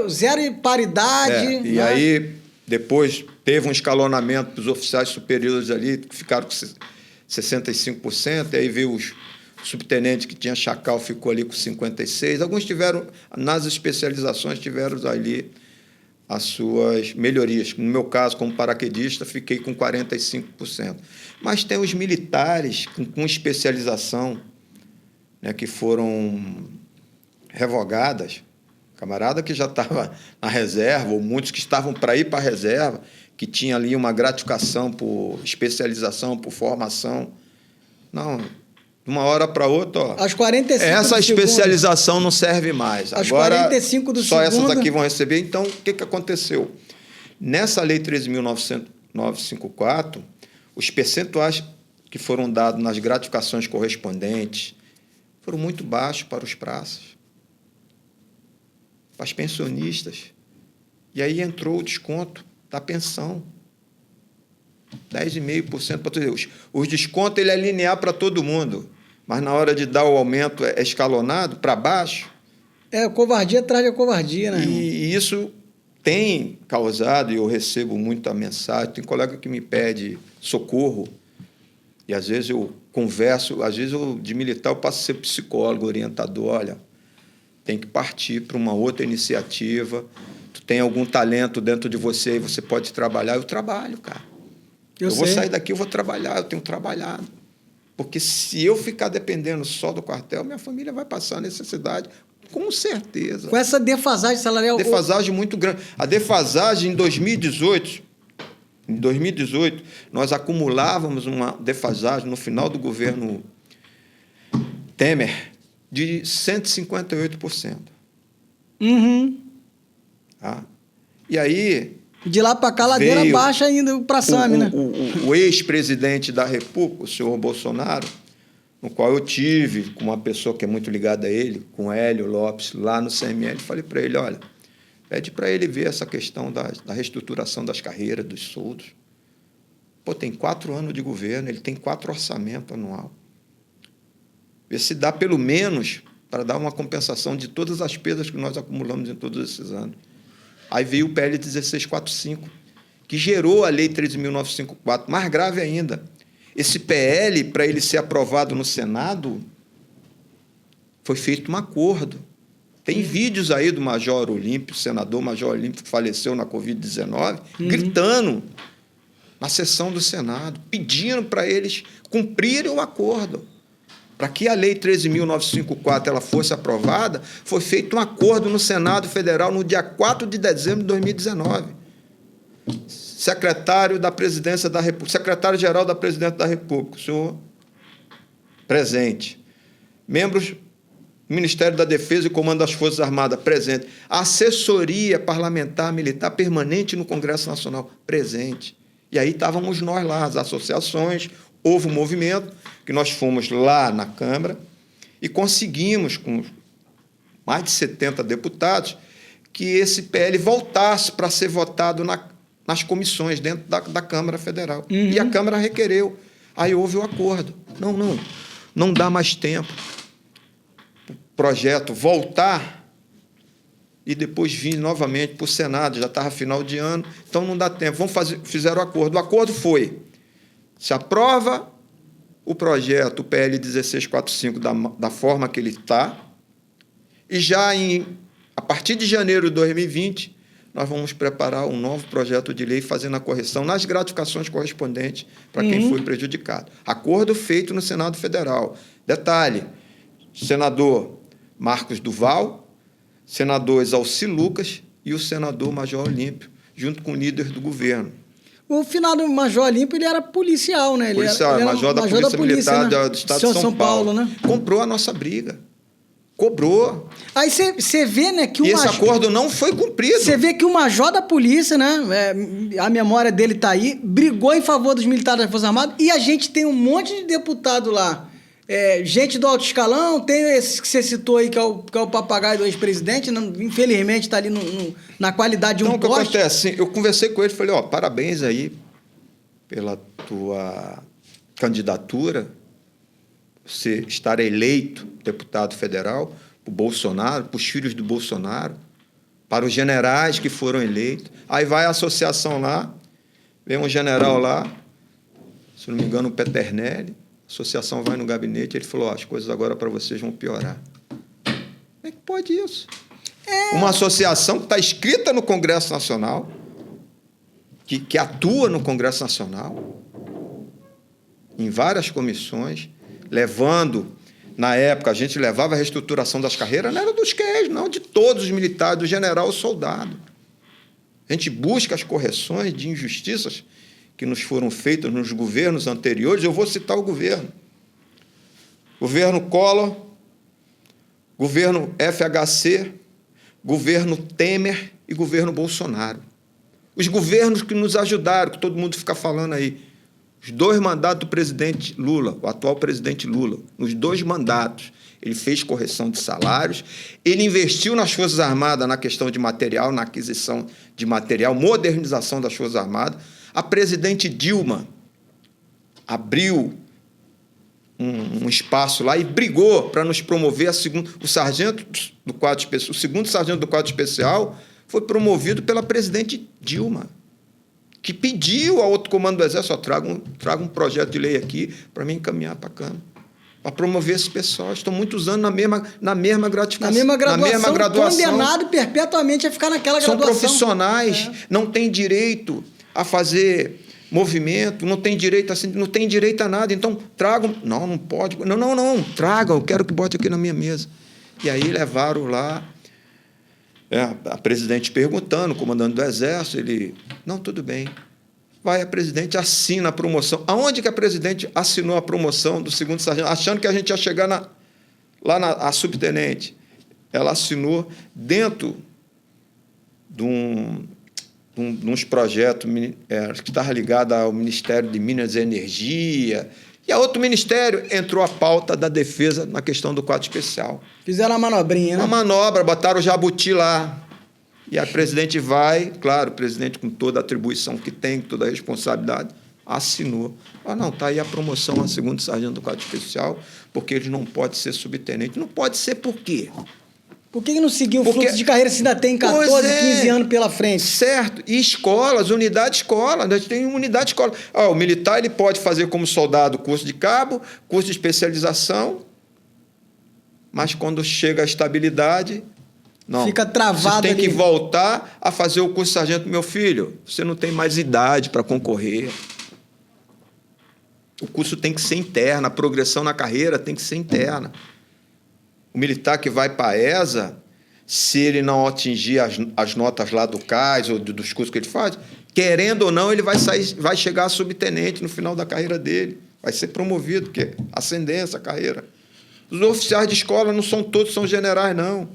[SPEAKER 1] zero paridade.
[SPEAKER 2] E aí, depois, teve um escalonamento para os oficiais superiores ali, que ficaram com 65%, e aí veio os subtenente que tinha chacal ficou ali com 56%. Alguns tiveram, nas especializações, tiveram ali as suas melhorias. No meu caso, como paraquedista, fiquei com 45%. Mas tem os militares com especialização, né, que foram revogadas. Camarada que já estava na reserva, ou muitos que estavam para ir para a reserva, que tinha ali uma gratificação por especialização, por formação. Não... De uma hora para outra, ó,
[SPEAKER 1] aos 45
[SPEAKER 2] essa especialização não serve mais.
[SPEAKER 1] Aos
[SPEAKER 2] agora
[SPEAKER 1] 45 do
[SPEAKER 2] só
[SPEAKER 1] segundo...
[SPEAKER 2] essas aqui vão receber. Então, o que aconteceu? Nessa Lei 13.954, os percentuais que foram dados nas gratificações correspondentes foram muito baixos para os praças, para os pensionistas. E aí entrou o desconto da pensão. 10,5% para todos. Os descontos ele é linear para todo mundo, mas na hora de dar o aumento é escalonado para baixo.
[SPEAKER 1] Covardia atrás de covardia, né?
[SPEAKER 2] E isso tem causado, e eu recebo muita mensagem, tem colega que me pede socorro, e às vezes eu converso, às vezes eu, de militar, eu passo a ser psicólogo, orientador, olha, tem que partir para uma outra iniciativa, tu tem algum talento dentro de você e você pode trabalhar, eu trabalho, cara. Eu vou sair daqui, eu vou trabalhar, eu tenho trabalhado. Porque se eu ficar dependendo só do quartel, minha família vai passar necessidade, com certeza.
[SPEAKER 1] Com essa defasagem salarial...
[SPEAKER 2] Defasagem muito grande. A defasagem em 2018, nós acumulávamos uma defasagem no final do governo Temer de 158%. Tá? E aí...
[SPEAKER 1] De lá para cá, ladeira baixa ainda para Sami, né?
[SPEAKER 2] O ex-presidente da República, o senhor Bolsonaro, no qual eu tive com uma pessoa que é muito ligada a ele, com Hélio Lopes, lá no CML, falei para ele, olha, pede para ele ver essa questão da reestruturação das carreiras, dos soldos. Pô, tem 4 anos de governo, ele tem 4 orçamentos anual. Vê se dá pelo menos para dar uma compensação de todas as perdas que nós acumulamos em todos esses anos. Aí veio o PL 1645, que gerou a Lei 13.954. Mais grave ainda, esse PL, para ele ser aprovado no Senado, foi feito um acordo. Tem vídeos aí do Major Olímpio, senador Major Olímpio, que faleceu na Covid-19, gritando na sessão do Senado, pedindo para eles cumprirem o acordo. Para que a Lei 13.954 ela fosse aprovada, foi feito um acordo no Senado Federal no dia 4 de dezembro de 2019. Secretário da Presidência da República, secretário-geral da Presidência da República, o senhor presente. Membros do Ministério da Defesa e Comando das Forças Armadas, presente. A assessoria parlamentar militar permanente no Congresso Nacional, presente. E aí estávamos nós lá, as associações, houve um movimento, que nós fomos lá na Câmara e conseguimos, com mais de 70 deputados, que esse PL voltasse para ser votado nas comissões dentro da Câmara Federal. E a Câmara requereu. Aí houve o acordo. Não dá mais tempo. O projeto voltar e depois vir novamente para o Senado, já estava final de ano, então não dá tempo. Fizeram o acordo. O acordo foi: se aprova o projeto, o PL 1645, da forma que ele está, e já a partir de janeiro de 2020, nós vamos preparar um novo projeto de lei fazendo a correção nas gratificações correspondentes para quem foi prejudicado. Acordo feito no Senado Federal. Detalhe: senador Marcos Duval, senador Exalci Lucas e o senador Major Olímpio, junto com o líder do governo.
[SPEAKER 1] O finado Major Olímpio, ele era policial, né? Ele era
[SPEAKER 2] major da Polícia Militar, né? Do Estado de São Paulo,
[SPEAKER 1] né?
[SPEAKER 2] Comprou a nossa briga. Cobrou.
[SPEAKER 1] Aí você vê, né, que
[SPEAKER 2] esse acordo não foi cumprido.
[SPEAKER 1] Você vê que o major da polícia, né, a memória dele está aí, brigou em favor dos militares das Forças Armadas, e a gente tem um monte de deputado lá. Gente do alto escalão, tem esse que você citou aí, que é o papagaio do ex-presidente, infelizmente está ali na qualidade de um poste.
[SPEAKER 2] Então, o que acontece? Eu conversei com ele e falei: parabéns aí pela tua candidatura, você estar eleito deputado federal, para o Bolsonaro, para os filhos do Bolsonaro, para os generais que foram eleitos. Aí vai a associação lá, vem um general lá, se não me engano, o Peternelli, a associação vai no gabinete, ele falou: as coisas agora para vocês vão piorar. Como é que pode isso? Uma associação que está inscrita no Congresso Nacional, que atua no Congresso Nacional, em várias comissões, levando, na época, a gente levava a reestruturação das carreiras, não era dos QEs, não, de todos os militares, do general ao soldado. A gente busca as correções de injustiças que nos foram feitas nos governos anteriores. Eu vou citar o governo. Governo Collor, governo FHC, governo Temer e governo Bolsonaro. Os governos que nos ajudaram, que todo mundo fica falando aí. Os 2 mandatos do presidente Lula, o atual presidente Lula, nos 2 mandatos, ele fez correção de salários, ele investiu nas Forças Armadas na questão de material, na aquisição de material, modernização das Forças Armadas. A presidente Dilma abriu um espaço lá e brigou para nos promover o sargento do quadro especial, o segundo sargento do quadro especial foi promovido pela presidente Dilma, que pediu ao outro comando do Exército: traga um projeto de lei aqui para mim encaminhar para a Câmara, para promover esse pessoal. Estão muitos anos na mesma gratificação. Na mesma graduação.
[SPEAKER 1] Condenado perpetuamente a ficar naquela graduação.
[SPEAKER 2] São profissionais, não têm direito a fazer movimento, não tem direito a nada. Então, tragam. Não pode. Não, tragam, eu quero que bote aqui na minha mesa. E aí levaram lá. A presidente perguntando, o comandante do Exército, ele... Não, tudo bem. Vai a presidente, assina a promoção. Aonde que a presidente assinou a promoção do segundo sargento? Achando que a gente ia chegar lá na subtenente. Ela assinou dentro de uns projetos que estavam ligados ao Ministério de Minas e Energia. E a outro ministério entrou a pauta da defesa na questão do quadro especial.
[SPEAKER 1] Fizeram uma manobrinha, né?
[SPEAKER 2] Uma manobra, botaram o jabuti lá. E a presidente vai, claro, o presidente com toda a atribuição que tem, toda a responsabilidade, assinou. Não, está aí a promoção a segundo sargento do quadro especial, porque ele não pode ser subtenente. Não pode ser por quê?
[SPEAKER 1] Por que não seguir o fluxo de carreira se ainda tem 14, 15 anos pela frente?
[SPEAKER 2] Certo. E escolas, unidade escola. A gente tem unidade escola. O militar ele pode fazer como soldado curso de cabo, curso de especialização, mas quando chega a estabilidade, não.
[SPEAKER 1] Fica travado.
[SPEAKER 2] Você tem
[SPEAKER 1] ali.
[SPEAKER 2] que voltar a fazer o curso de sargento. Meu filho, você não tem mais idade para concorrer. O curso tem que ser interno, a progressão na carreira tem que ser interna. O militar que vai para a ESA, se ele não atingir as notas lá do CAIS ou dos cursos que ele faz, querendo ou não, ele vai chegar a subtenente no final da carreira dele. Vai ser promovido, porque ascendência, carreira. Os oficiais de escola não são todos, são generais, não.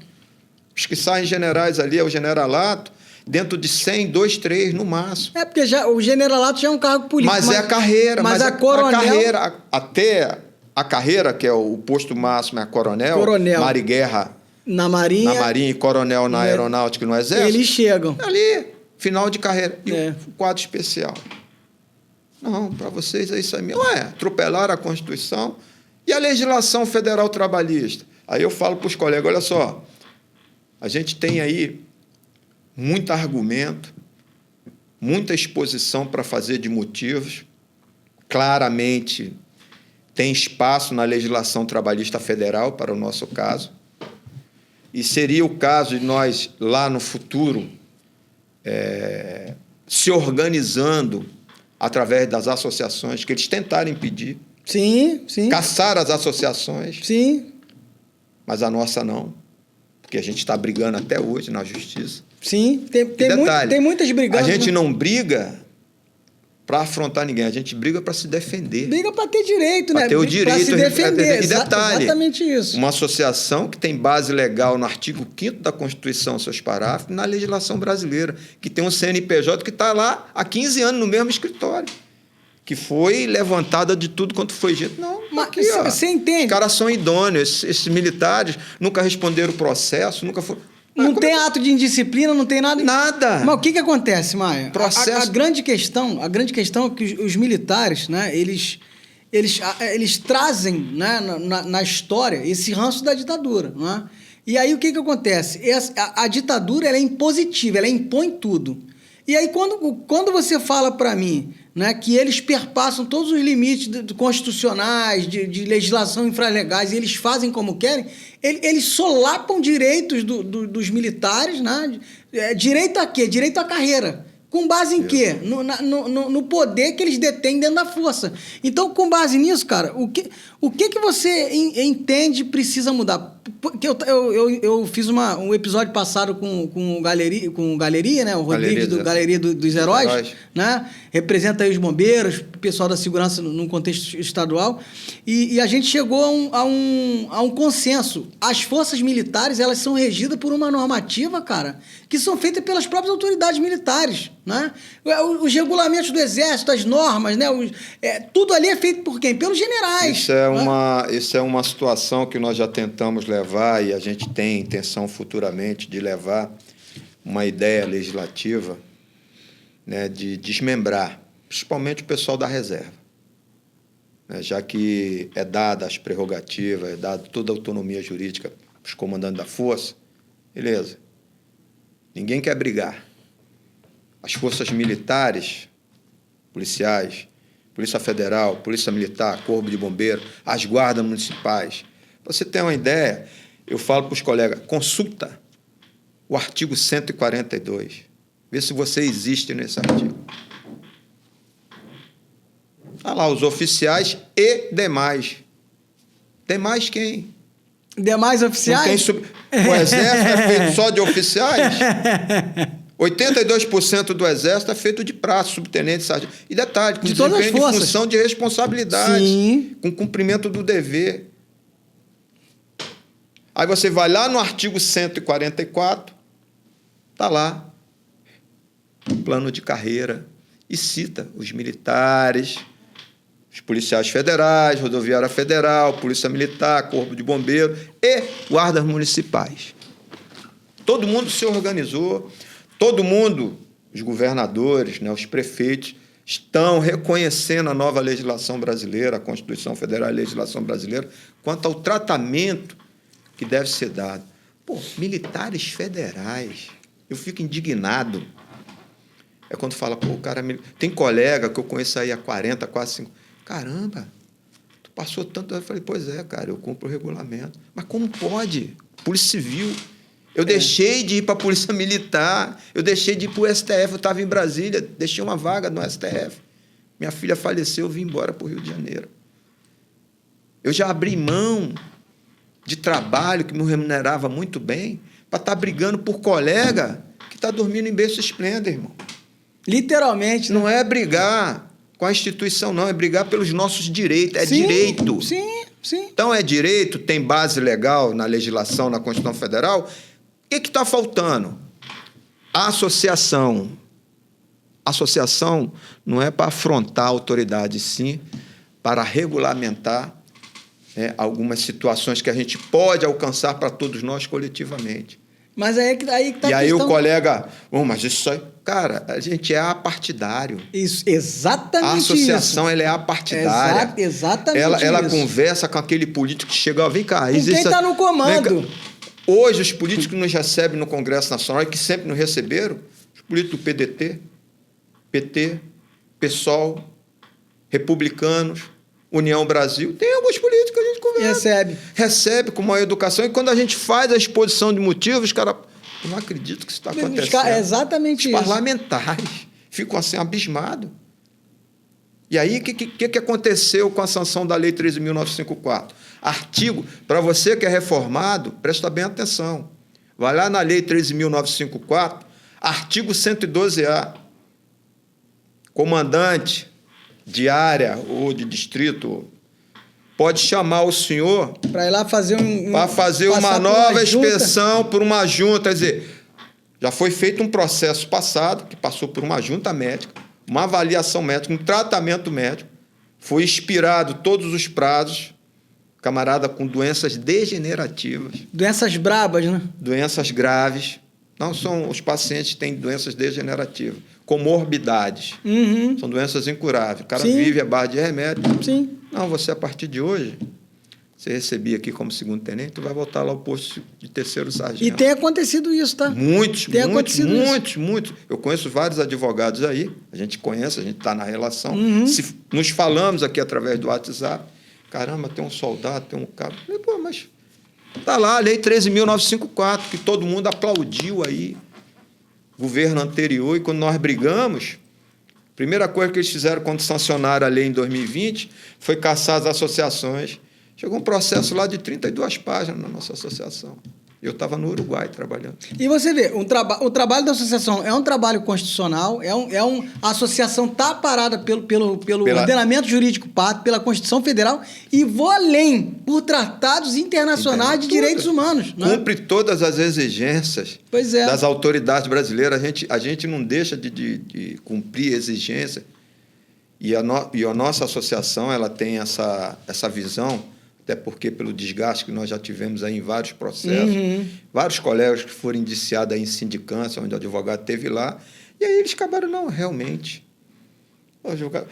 [SPEAKER 2] Os que saem generais ali é o generalato, dentro de 100, 2, 3 no máximo.
[SPEAKER 1] Porque o generalato já é um cargo político.
[SPEAKER 2] Mas é a carreira.
[SPEAKER 1] Mas a coronel...
[SPEAKER 2] A carreira, até a carreira, que é o posto máximo, é a coronel. Marighella
[SPEAKER 1] Na Marinha.
[SPEAKER 2] Na Marinha e coronel na Aeronáutica e no Exército.
[SPEAKER 1] Eles chegam.
[SPEAKER 2] Ali, final de carreira. E
[SPEAKER 1] É.
[SPEAKER 2] o quadro especial. Não, para vocês é isso aí mesmo. Ué, atropelaram a Constituição e a legislação federal trabalhista. Aí eu falo para os colegas, olha só, a gente tem aí muito argumento, muita exposição para fazer de motivos. Claramente tem espaço na legislação trabalhista federal para o nosso caso. E seria o caso de nós, lá no futuro, se organizando através das associações, que eles tentaram impedir.
[SPEAKER 1] Sim, sim.
[SPEAKER 2] Caçar as associações.
[SPEAKER 1] Sim.
[SPEAKER 2] Mas a nossa não. Porque a gente está brigando até hoje na justiça.
[SPEAKER 1] Sim.
[SPEAKER 2] Detalhe,
[SPEAKER 1] tem muitas brigadas.
[SPEAKER 2] A gente não briga para afrontar ninguém, a gente briga para se defender.
[SPEAKER 1] Briga para ter direito, né?
[SPEAKER 2] Para ter o direito
[SPEAKER 1] de se defender.
[SPEAKER 2] E detalhe,
[SPEAKER 1] exatamente isso.
[SPEAKER 2] uma associação que tem base legal no artigo 5º da Constituição, seus parágrafos, na legislação brasileira, que tem um CNPJ que está lá há 15 anos no mesmo escritório, que foi levantada de tudo quanto foi jeito. Não,
[SPEAKER 1] mas
[SPEAKER 2] aqui, ó,
[SPEAKER 1] você entende?
[SPEAKER 2] Os caras são idôneos, esses militares nunca responderam o processo, nunca foram...
[SPEAKER 1] Não tem ato de indisciplina, não tem nada.
[SPEAKER 2] Nada.
[SPEAKER 1] Mas o que acontece, Maia?
[SPEAKER 2] Processo...
[SPEAKER 1] A grande questão é que os militares, né, eles trazem, né, na história esse ranço da ditadura. Né? E aí o que acontece? A ditadura ela é impositiva, ela impõe tudo. E aí quando você fala para mim, né, que eles perpassam todos os limites constitucionais, de legislação infralegais, e eles fazem como querem, eles solapam direitos dos militares, né? Direito a quê? Direito à carreira. Com base em quê? No poder que eles detêm dentro da força. Então, com base nisso, cara, o que você entende precisa mudar? Porque eu fiz um episódio passado com o Galeria, né? O Rodrigues do Galeria dos Heróis, né? Representa aí os bombeiros, o pessoal da segurança num contexto estadual. E a gente chegou a um consenso. As forças militares, elas são regidas por uma normativa, cara, que são feitas pelas próprias autoridades militares, né? Os regulamentos do Exército, as normas, né? Tudo ali é feito por quem? Pelos generais.
[SPEAKER 2] Isso é uma situação que nós já tentamos levar e a gente tem intenção futuramente de levar uma ideia legislativa, né, de desmembrar, principalmente o pessoal da reserva, né, já que é dada as prerrogativas, é dada toda a autonomia jurídica para os comandantes da força, beleza. Ninguém quer brigar. As forças militares, policiais, Polícia Federal, Polícia Militar, Corpo de Bombeiros, as guardas municipais. Para você ter uma ideia, eu falo para os colegas, consulta o artigo 142. Vê se você existe nesse artigo. Está lá, os oficiais e demais. Demais quem?
[SPEAKER 1] Demais oficiais?
[SPEAKER 2] O Exército é feito só de oficiais? 82% do Exército é feito de praça, subtenente, sargento. E detalhe, com desempenho de função de responsabilidade,
[SPEAKER 1] sim,
[SPEAKER 2] com cumprimento do dever. Aí você vai lá no artigo 144, está lá, plano de carreira, e cita os militares, os policiais federais, rodoviária federal, polícia militar, corpo de bombeiro e guardas municipais. Todo mundo se organizou, todo mundo, os governadores, né, os prefeitos, estão reconhecendo a nova legislação brasileira, a Constituição Federal e a legislação brasileira, quanto ao tratamento que deve ser dado. Pô, militares federais, eu fico indignado. É quando fala, pô, o cara... Tem colega que eu conheço aí há 40, quase 50... Caramba, tu passou tanto... Eu falei, pois é, cara, eu cumpro o regulamento. Mas como pode? Polícia Civil... Eu deixei de ir para a Polícia Militar, eu deixei de ir para o STF, eu estava em Brasília, deixei uma vaga no STF. Minha filha faleceu, eu vim embora para o Rio de Janeiro. Eu já abri mão de trabalho que me remunerava muito bem para estar brigando por colega que está dormindo em berço esplêndido, irmão.
[SPEAKER 1] Literalmente.
[SPEAKER 2] Não é brigar com a instituição, não, é brigar pelos nossos direitos, é
[SPEAKER 1] sim,
[SPEAKER 2] direito.
[SPEAKER 1] Sim, sim.
[SPEAKER 2] Então é direito, tem base legal na legislação, na Constituição Federal. O que está faltando? A associação. A associação não é para afrontar a autoridade, sim para regulamentar algumas situações que a gente pode alcançar para todos nós coletivamente.
[SPEAKER 1] Mas aí que tá a questão.
[SPEAKER 2] E aí o colega, mas isso aí... Cara, a gente é apartidário.
[SPEAKER 1] Isso, exatamente
[SPEAKER 2] isso. A associação, ela é apartidária.
[SPEAKER 1] Exatamente
[SPEAKER 2] ela
[SPEAKER 1] isso.
[SPEAKER 2] Conversa com aquele político que chega, vem cá...
[SPEAKER 1] Com quem está no comando.
[SPEAKER 2] Hoje, os políticos que nos recebem no Congresso Nacional e que sempre nos receberam, os políticos do PDT, PT, PSOL, republicanos, União Brasil, tem alguns políticos que a gente conversa. Recebe com maior educação. E quando a gente faz a exposição de motivos, os caras... Eu não acredito que isso está acontecendo.
[SPEAKER 1] É exatamente isso.
[SPEAKER 2] Os parlamentares ficam assim, abismados. E aí, o que aconteceu com a sanção da Lei 13.954? Artigo, para você que é reformado, presta bem atenção. Vai lá na Lei 13.954, artigo 112A. Comandante de área ou de distrito pode chamar o senhor
[SPEAKER 1] para ir lá fazer
[SPEAKER 2] uma nova inspeção por uma junta. Quer dizer, já foi feito um processo passado que passou por uma junta médica, uma avaliação médica, um tratamento médico, foi expirado todos os prazos, camarada com doenças degenerativas.
[SPEAKER 1] Doenças brabas, né?
[SPEAKER 2] Doenças graves. Não são os pacientes que têm doenças degenerativas, comorbidades.
[SPEAKER 1] Uhum.
[SPEAKER 2] São doenças incuráveis. O cara vive à base de remédio.
[SPEAKER 1] Sim.
[SPEAKER 2] Não, você, a partir de hoje, você recebia aqui como segundo-tenente, tu vai voltar lá ao posto de terceiro sargento.
[SPEAKER 1] E tem acontecido isso, tá?
[SPEAKER 2] Muitos. Eu conheço vários advogados aí, a gente conhece, a gente está na relação.
[SPEAKER 1] Uhum.
[SPEAKER 2] Nos falamos aqui através do WhatsApp. Caramba, tem um soldado, tem um cabo. Pô, mas está lá a Lei 13.954, que todo mundo aplaudiu aí. Governo anterior, e quando nós brigamos, a primeira coisa que eles fizeram quando sancionaram a lei em 2020 foi caçar as associações. Chegou um processo lá de 32 páginas na nossa associação. Eu estava no Uruguai trabalhando. E
[SPEAKER 1] você vê, o trabalho da associação é um trabalho constitucional, a associação está parada pelo ordenamento jurídico pátrio, pela Constituição Federal, e vou além, por tratados internacionais de direitos humanos. Né?
[SPEAKER 2] Cumpre todas as exigências das autoridades brasileiras. A gente não deixa de cumprir exigências. E a nossa associação ela tem essa visão, até porque pelo desgaste que nós já tivemos aí em vários processos, vários colegas que foram indiciados aí em sindicância, onde o advogado esteve lá, e aí eles acabaram, não, realmente.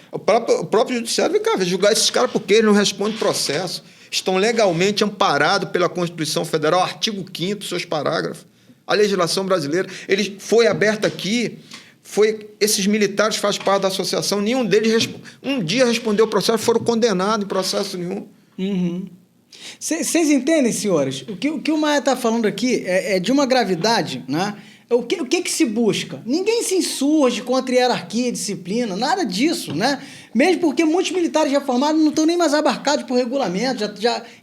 [SPEAKER 2] O próprio judiciário vai julgar esses caras porque eles não respondem processo. Estão legalmente amparados pela Constituição Federal, artigo 5º, seus parágrafos. A legislação brasileira, ele foi aberta aqui, esses militares fazem parte da associação, nenhum deles um dia respondeu o processo, foram condenados em processo nenhum.
[SPEAKER 1] Vocês entendem, senhores? O que o Maia está falando aqui é de uma gravidade, né? O que se busca? Ninguém se insurge contra hierarquia e disciplina, nada disso, né? Mesmo porque muitos militares reformados não estão nem mais abarcados por regulamento,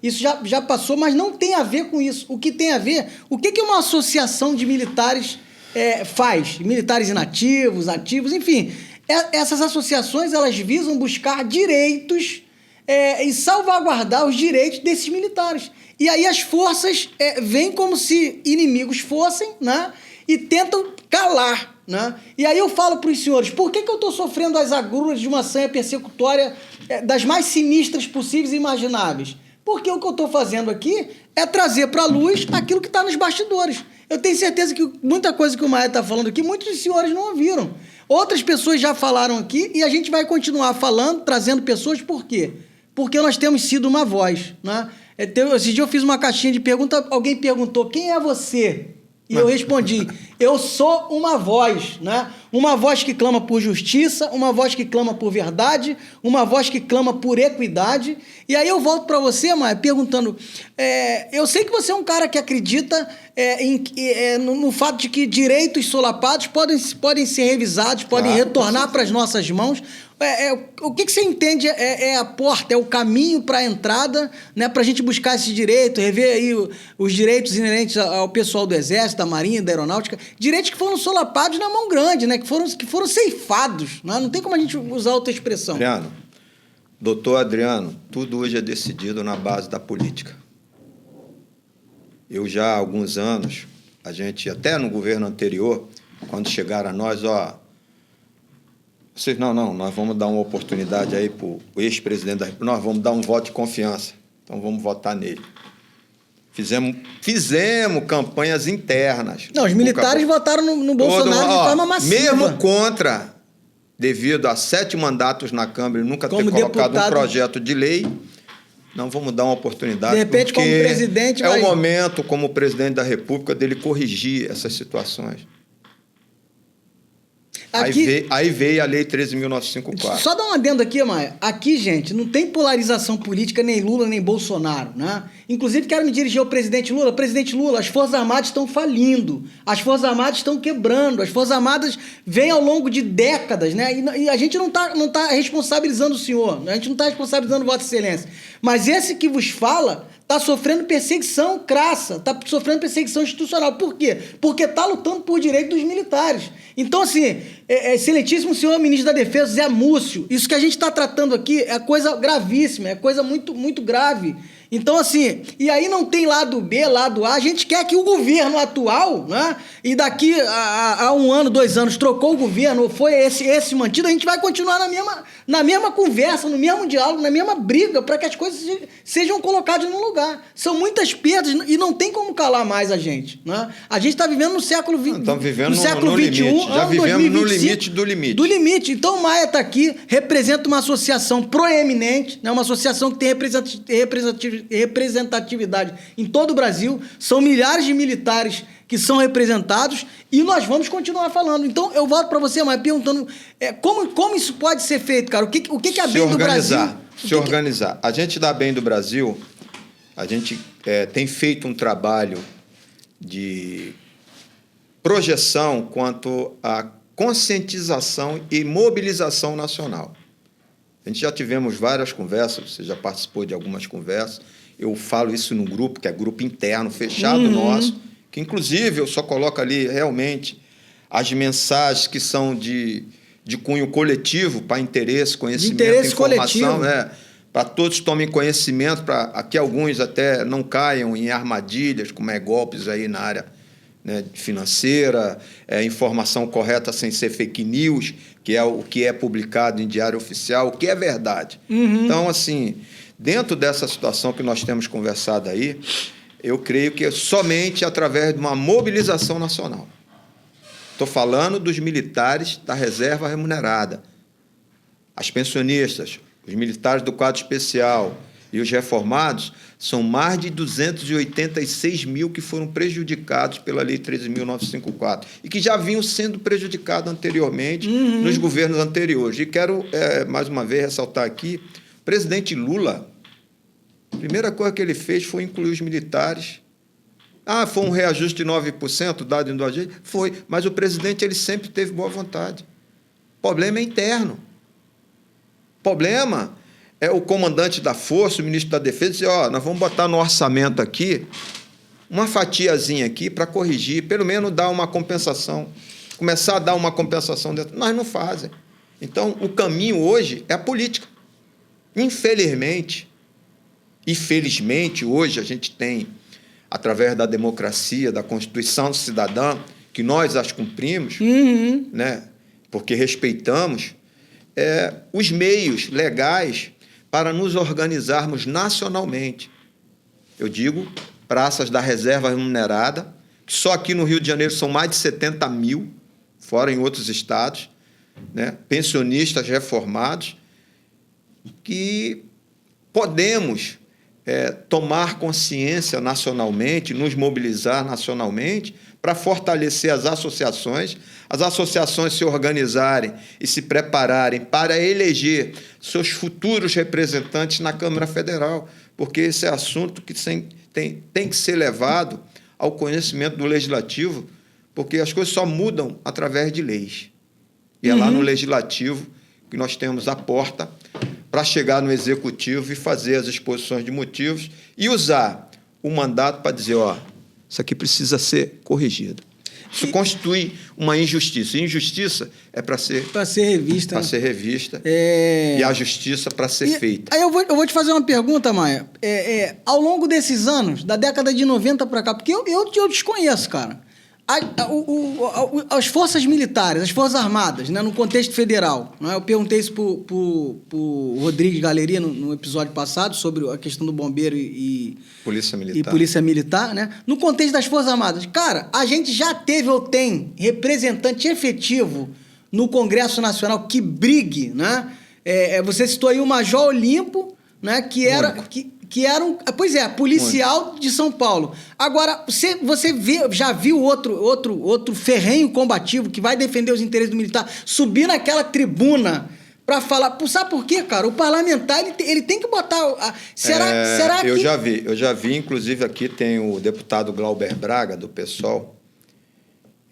[SPEAKER 1] isso já passou, mas não tem a ver com isso. O que tem a ver, o que uma associação de militares faz? Militares inativos, ativos, enfim. Essas associações, elas visam buscar direitos e salvaguardar os direitos desses militares. E aí as forças vêm como se inimigos fossem, né? E tentam calar, né? E aí eu falo para os senhores, por que eu estou sofrendo as agruras de uma sanha persecutória das mais sinistras possíveis e imagináveis? Porque o que eu estou fazendo aqui é trazer para a luz aquilo que está nos bastidores. Eu tenho certeza que muita coisa que o Maia está falando aqui, muitos dos senhores não ouviram. Outras pessoas já falaram aqui e a gente vai continuar falando, trazendo pessoas, por quê? Porque nós temos sido uma voz, né? Esse dia eu fiz uma caixinha de perguntas, alguém perguntou, quem é você? E eu respondi, eu sou uma voz, né? Uma voz que clama por justiça, uma voz que clama por verdade, uma voz que clama por equidade. E aí eu volto para você, Maia, perguntando, eu sei que você é um cara que acredita no fato de que direitos solapados podem ser revisados, podem retornar para as nossas mãos. O que você entende é a porta, é o caminho para a entrada, né, para a gente buscar esse direito, rever aí os direitos inerentes ao pessoal do Exército, da Marinha, da Aeronáutica, direitos que foram solapados na mão grande, né, que foram ceifados, né? Não tem como a gente usar outra expressão.
[SPEAKER 2] Adriano, doutor Adriano, tudo hoje é decidido na base da política. Eu já há alguns anos, a gente, até no governo anterior, quando chegaram a nós, vocês, não, nós vamos dar uma oportunidade aí para o ex-presidente da República, nós vamos dar um voto de confiança. Então vamos votar nele. Fizemos campanhas internas.
[SPEAKER 1] Não, os militares votaram no Bolsonaro de forma massiva.
[SPEAKER 2] Mesmo contra, devido a 7 mandatos na Câmara e nunca ter colocado um projeto de lei, não vamos dar uma oportunidade.
[SPEAKER 1] De repente, como presidente...
[SPEAKER 2] o momento, como presidente da República, dele corrigir essas situações.
[SPEAKER 1] Aqui,
[SPEAKER 2] aí veio a Lei 13.954.
[SPEAKER 1] Só dar um adendo aqui, Maia. Aqui, gente, não tem polarização política, nem Lula, nem Bolsonaro, né? Inclusive, quero me dirigir ao presidente Lula. Presidente Lula, as Forças Armadas estão falindo. As Forças Armadas estão quebrando. As Forças Armadas vêm ao longo de décadas, né? E a gente não tá responsabilizando o senhor. A gente não está responsabilizando Vossa Excelência. Mas esse que vos fala... está sofrendo perseguição crassa, está sofrendo perseguição institucional. Por quê? Porque está lutando por direito dos militares. Então, assim, excelentíssimo senhor ministro da Defesa, Zé Múcio, isso que a gente está tratando aqui é coisa gravíssima, é coisa muito, muito grave. Então, assim, e aí não tem lado B, lado A, a gente quer que o governo atual, né, e daqui a 1 ano, 2 anos, trocou o governo, foi esse mantido, a gente vai continuar na mesma conversa, no mesmo diálogo, na mesma briga, para que as coisas sejam colocadas no lugar. São muitas perdas e não tem como calar mais a gente, né? A gente está vivendo no século XX.
[SPEAKER 2] Estamos vivendo no limite. Já vivemos no limite do limite.
[SPEAKER 1] Do limite. Então o Maia está aqui, representa uma associação proeminente, né? Uma associação que tem representatividade em todo o Brasil. São milhares de militares que são representados e nós vamos continuar falando. Então, eu volto para você, Maia, perguntando como isso pode ser feito, cara? O que é a bem do Brasil?
[SPEAKER 2] Se organizar. A gente da Bem do Brasil, a gente tem feito um trabalho de projeção quanto à conscientização e mobilização nacional. A gente já tivemos várias conversas, você já participou de algumas conversas. Eu falo isso num grupo, que é grupo interno, fechado nosso, que, inclusive, eu só coloco ali, realmente, as mensagens que são de cunho coletivo, para interesse, conhecimento, informação, para todos tomem conhecimento, para que alguns até não caiam em armadilhas, como golpes aí na área, né, financeira, informação correta sem ser fake news, que é o que é publicado em diário oficial, o que é verdade. Então, assim, dentro dessa situação que nós temos conversado aí, eu creio que é somente através de uma mobilização nacional. Estou falando dos militares da reserva remunerada, as pensionistas, os militares do quadro especial e os reformados, são mais de 286 mil que foram prejudicados pela Lei 13.954 e que já vinham sendo prejudicados anteriormente nos governos anteriores. E quero, mais uma vez, ressaltar aqui, o presidente Lula, a primeira coisa que ele fez foi incluir os militares. Foi um reajuste de 9% dado em agente? Foi, mas o presidente ele sempre teve boa vontade. O problema é interno. O problema é o comandante da força, o ministro da Defesa, dizer, nós vamos botar no orçamento aqui uma fatiazinha aqui para corrigir, pelo menos dar uma compensação, começar a dar uma compensação dentro. Nós não fazem. Então, o caminho hoje é a política. Infelizmente, e felizmente, hoje a gente tem, através da democracia, da Constituição Cidadã, que nós as cumprimos, né, porque respeitamos, os meios legais para nos organizarmos nacionalmente. Eu digo, praças da reserva remunerada, que só aqui no Rio de Janeiro são mais de 70 mil, fora em outros estados, né, pensionistas reformados, que podemos tomar consciência nacionalmente, nos mobilizar nacionalmente para fortalecer as associações se organizarem e se prepararem para eleger seus futuros representantes na Câmara Federal, porque esse é assunto que tem que ser levado ao conhecimento do Legislativo, porque as coisas só mudam através de leis. E é lá no Legislativo que nós temos a porta para chegar no Executivo e fazer as exposições de motivos e usar o mandato para dizer, isso aqui precisa ser corrigido. Isso constitui uma injustiça. Injustiça é para ser revista. Para ser revista. E a justiça para ser feita.
[SPEAKER 1] Aí eu vou te fazer uma pergunta, Maia. Ao longo desses anos, da década de 90 para cá, porque eu desconheço, cara. As forças militares, as forças armadas, né, no contexto federal, né, eu perguntei isso pro Rodrigues Galeria no episódio passado sobre a questão do bombeiro e polícia militar, né? No contexto das forças armadas, cara, a gente já teve ou tem representante efetivo no Congresso Nacional que brigue, né? Você citou aí o Major Olimpo, né, que era policial de São Paulo. Agora, você já viu outro ferrenho combativo que vai defender os interesses do militar subir naquela tribuna para falar... Sabe por quê, cara? O parlamentar, ele tem que botar... Será que...
[SPEAKER 2] Eu já vi, inclusive aqui tem o deputado Glauber Braga, do PSOL.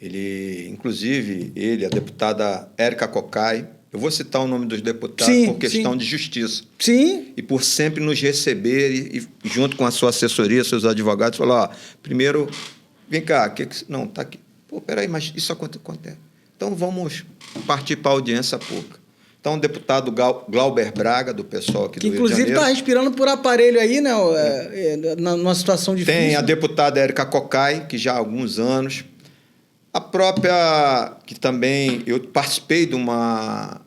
[SPEAKER 2] A deputada Érica Cocai. Eu vou citar o nome dos deputados por questão de justiça.
[SPEAKER 1] Sim.
[SPEAKER 2] E por sempre nos receber e junto com a sua assessoria, seus advogados, falar, primeiro, vem cá, não, tá aqui. Pô, peraí, mas isso acontece. Então, vamos partir para a audiência pública. Então, o deputado Glauber Braga, do PSOL aqui do Rio de Janeiro...
[SPEAKER 1] Que, inclusive, está respirando por aparelho aí, né? Numa situação difícil.
[SPEAKER 2] Tem a deputada Érica Cocai, que já há alguns anos... A própria, que também eu participei de uma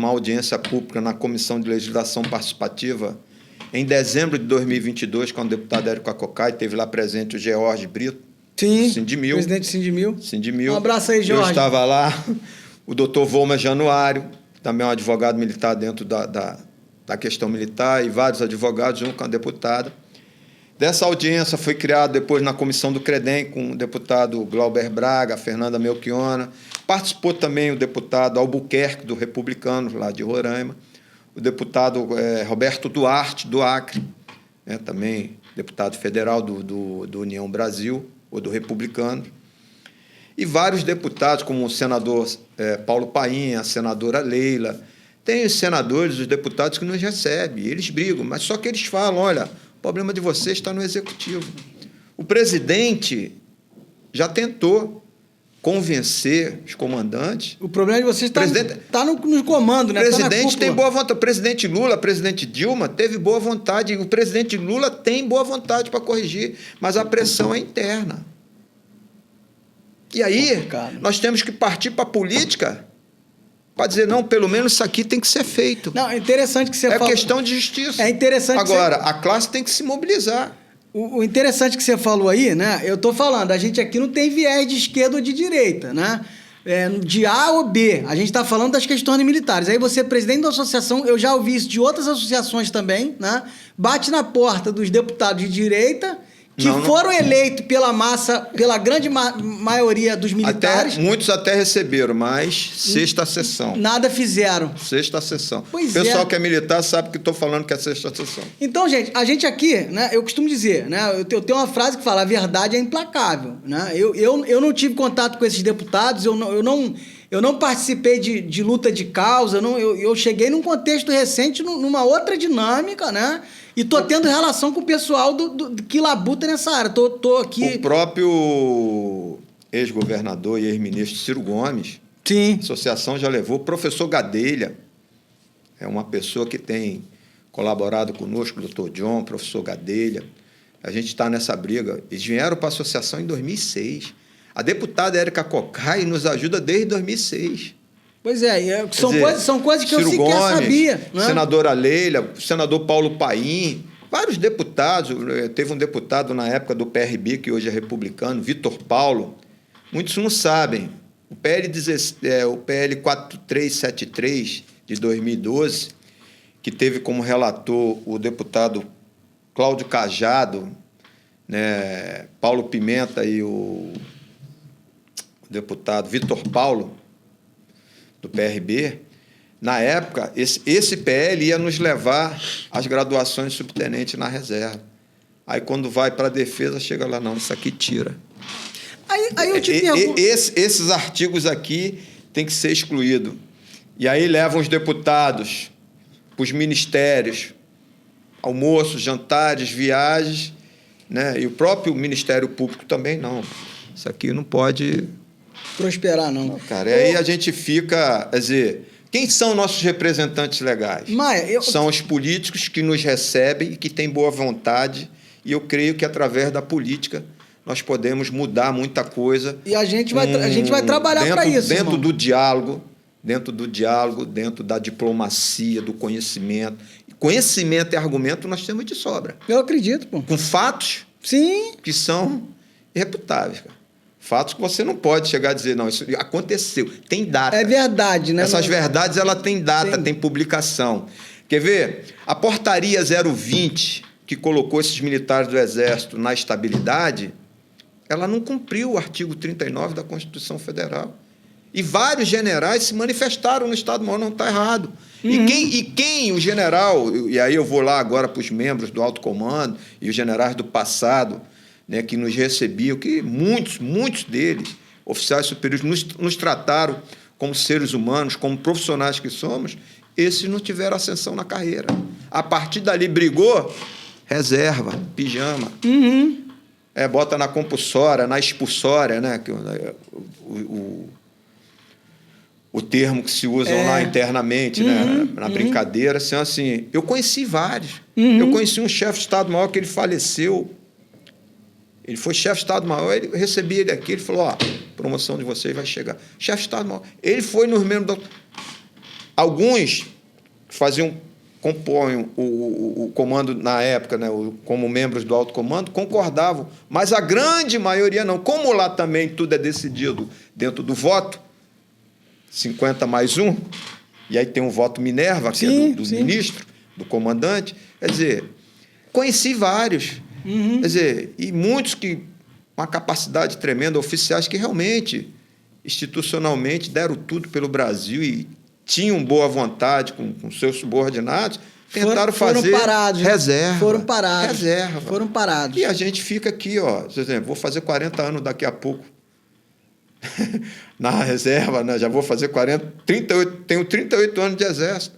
[SPEAKER 2] audiência pública na Comissão de Legislação Participativa em dezembro de 2022, quando o deputado Érica Cocai teve lá presente o George Brito, Sindimil.
[SPEAKER 1] Presidente Sindimil.
[SPEAKER 2] Um
[SPEAKER 1] abraço aí, George.
[SPEAKER 2] Eu estava lá, o doutor Volmer Januário, também é um advogado militar dentro da questão militar, e vários advogados junto com a deputada. Dessa audiência foi criada depois na comissão do CREDEM com o deputado Glauber Braga, a Fernanda Melchiona. Participou também o deputado Albuquerque, do Republicano, lá de Roraima. O deputado Roberto Duarte, do Acre, também deputado federal do União Brasil, ou do Republicano. E vários deputados, como o senador Paulo Paim, a senadora Leila. Tem os senadores, os deputados que nos recebem, eles brigam, mas só que eles falam, olha... O problema de vocês está no executivo. O presidente já tentou convencer os comandantes.
[SPEAKER 1] O problema de vocês está no comando, né?
[SPEAKER 2] O presidente tem boa vontade. O presidente Lula, a presidente Dilma teve boa vontade. O presidente Lula tem boa vontade para corrigir, mas a pressão é interna. E aí, nós temos que partir para a política para dizer, não, pelo menos isso aqui tem que ser feito.
[SPEAKER 1] Não, é interessante que você fala...
[SPEAKER 2] É questão de justiça.
[SPEAKER 1] É interessante.
[SPEAKER 2] Agora, a classe tem que se mobilizar.
[SPEAKER 1] O interessante que você falou aí, né? Eu tô falando, a gente aqui não tem viés de esquerda ou de direita, né? De A ou B. A gente está falando das questões militares. Aí você, presidente da associação, eu já ouvi isso de outras associações também, né? Bate na porta dos deputados de direita... que foram eleitos pela massa, pela grande maioria dos militares.
[SPEAKER 2] Muitos até receberam, mas sexta sessão.
[SPEAKER 1] Nada fizeram.
[SPEAKER 2] Sexta sessão.
[SPEAKER 1] Pois
[SPEAKER 2] o pessoal que é militar sabe que estou falando que é sexta sessão.
[SPEAKER 1] Então, gente, a gente aqui, né, eu costumo dizer, né, eu tenho uma frase que fala, a verdade é implacável. Né? Eu não tive contato com esses deputados, eu não participei de luta de causa, eu cheguei num contexto recente, numa outra dinâmica, né? E tô tendo relação com o pessoal que labuta nessa área. Tô aqui...
[SPEAKER 2] O próprio ex-governador e ex-ministro Ciro Gomes,
[SPEAKER 1] sim,
[SPEAKER 2] a associação já levou. O professor Gadelha é uma pessoa que tem colaborado conosco, o doutor John, o professor Gadelha. A gente está nessa briga. Eles vieram para a associação em 2006. A deputada Érica Cocai nos ajuda desde 2006.
[SPEAKER 1] Pois são coisas que
[SPEAKER 2] Ciro
[SPEAKER 1] eu sequer
[SPEAKER 2] Gomes,
[SPEAKER 1] sabia. Né?
[SPEAKER 2] Senadora Leila, senador Paulo Paim, vários deputados. Teve um deputado na época do PRB, que hoje é republicano, Vitor Paulo. Muitos não sabem. O PL 4373, de 2012, que teve como relator o deputado Cláudio Cajado, né, Paulo Pimenta e o deputado Vitor Paulo, do PRB, na época, esse PL ia nos levar às graduações de subtenente na reserva. Aí, quando vai para a defesa, chega lá, não, isso aqui tira.
[SPEAKER 1] Aí eu te pergunto...
[SPEAKER 2] Esses artigos aqui têm que ser excluídos. E aí levam os deputados para os ministérios, almoços, jantares, viagens, né? E o próprio Ministério Público também, não. Isso aqui não pode...
[SPEAKER 1] prosperar, não.
[SPEAKER 2] Cara, e aí a gente fica... Quer dizer, quem são nossos representantes legais?
[SPEAKER 1] Maia,
[SPEAKER 2] São os políticos que nos recebem e que têm boa vontade, e eu creio que, através da política, nós podemos mudar muita coisa.
[SPEAKER 1] E a gente vai trabalhar para isso,
[SPEAKER 2] dentro
[SPEAKER 1] irmão.
[SPEAKER 2] do diálogo, dentro da diplomacia, do conhecimento. Conhecimento e argumento nós temos de sobra.
[SPEAKER 1] Eu acredito, pô.
[SPEAKER 2] Com fatos
[SPEAKER 1] Sim.
[SPEAKER 2] que são irrefutáveis, cara. Fatos que você não pode chegar a dizer, não, isso aconteceu, tem data.
[SPEAKER 1] É verdade, né?
[SPEAKER 2] Essas verdades, ela tem data, tem publicação. Quer ver? A portaria 020, que colocou esses militares do Exército na estabilidade, ela não cumpriu o artigo 39 da Constituição Federal. E vários generais se manifestaram no Estado-Maior, não está errado.
[SPEAKER 1] Uhum.
[SPEAKER 2] E quem o general, e aí eu vou lá agora para os membros do alto comando e os generais do passado, né, que nos recebiam, que muitos deles, oficiais superiores, nos trataram como seres humanos, como profissionais que somos, esses não tiveram ascensão na carreira. A partir dali brigou, reserva, pijama.
[SPEAKER 1] Uhum.
[SPEAKER 2] Bota na compulsória, na expulsória, né? O termo que se usa lá internamente, né? Na brincadeira. Assim, eu conheci vários. Eu conheci um chefe de Estado-Maior que ele faleceu. Ele foi chefe de Estado-Maior, eu recebi ele aqui, ele falou, promoção de vocês vai chegar. Chefe de Estado-Maior. Ele foi nos membros do... Alguns compõem o comando na época, né, como membros do alto comando, concordavam, mas a grande maioria não. Como lá também tudo é decidido dentro do voto, 50 mais 1, e aí tem um voto Minerva, que é do ministro, do comandante, quer dizer, conheci vários, quer dizer, e muitos que com uma capacidade tremenda, oficiais que realmente, institucionalmente, deram tudo pelo Brasil e tinham boa vontade com seus subordinados, tentaram fazer reserva.
[SPEAKER 1] Foram parados.
[SPEAKER 2] Reserva.
[SPEAKER 1] Foram parados.
[SPEAKER 2] E a gente fica aqui, por exemplo, vou fazer 40 anos daqui a pouco na reserva, né? Já vou fazer 38, tenho 38 anos de exército.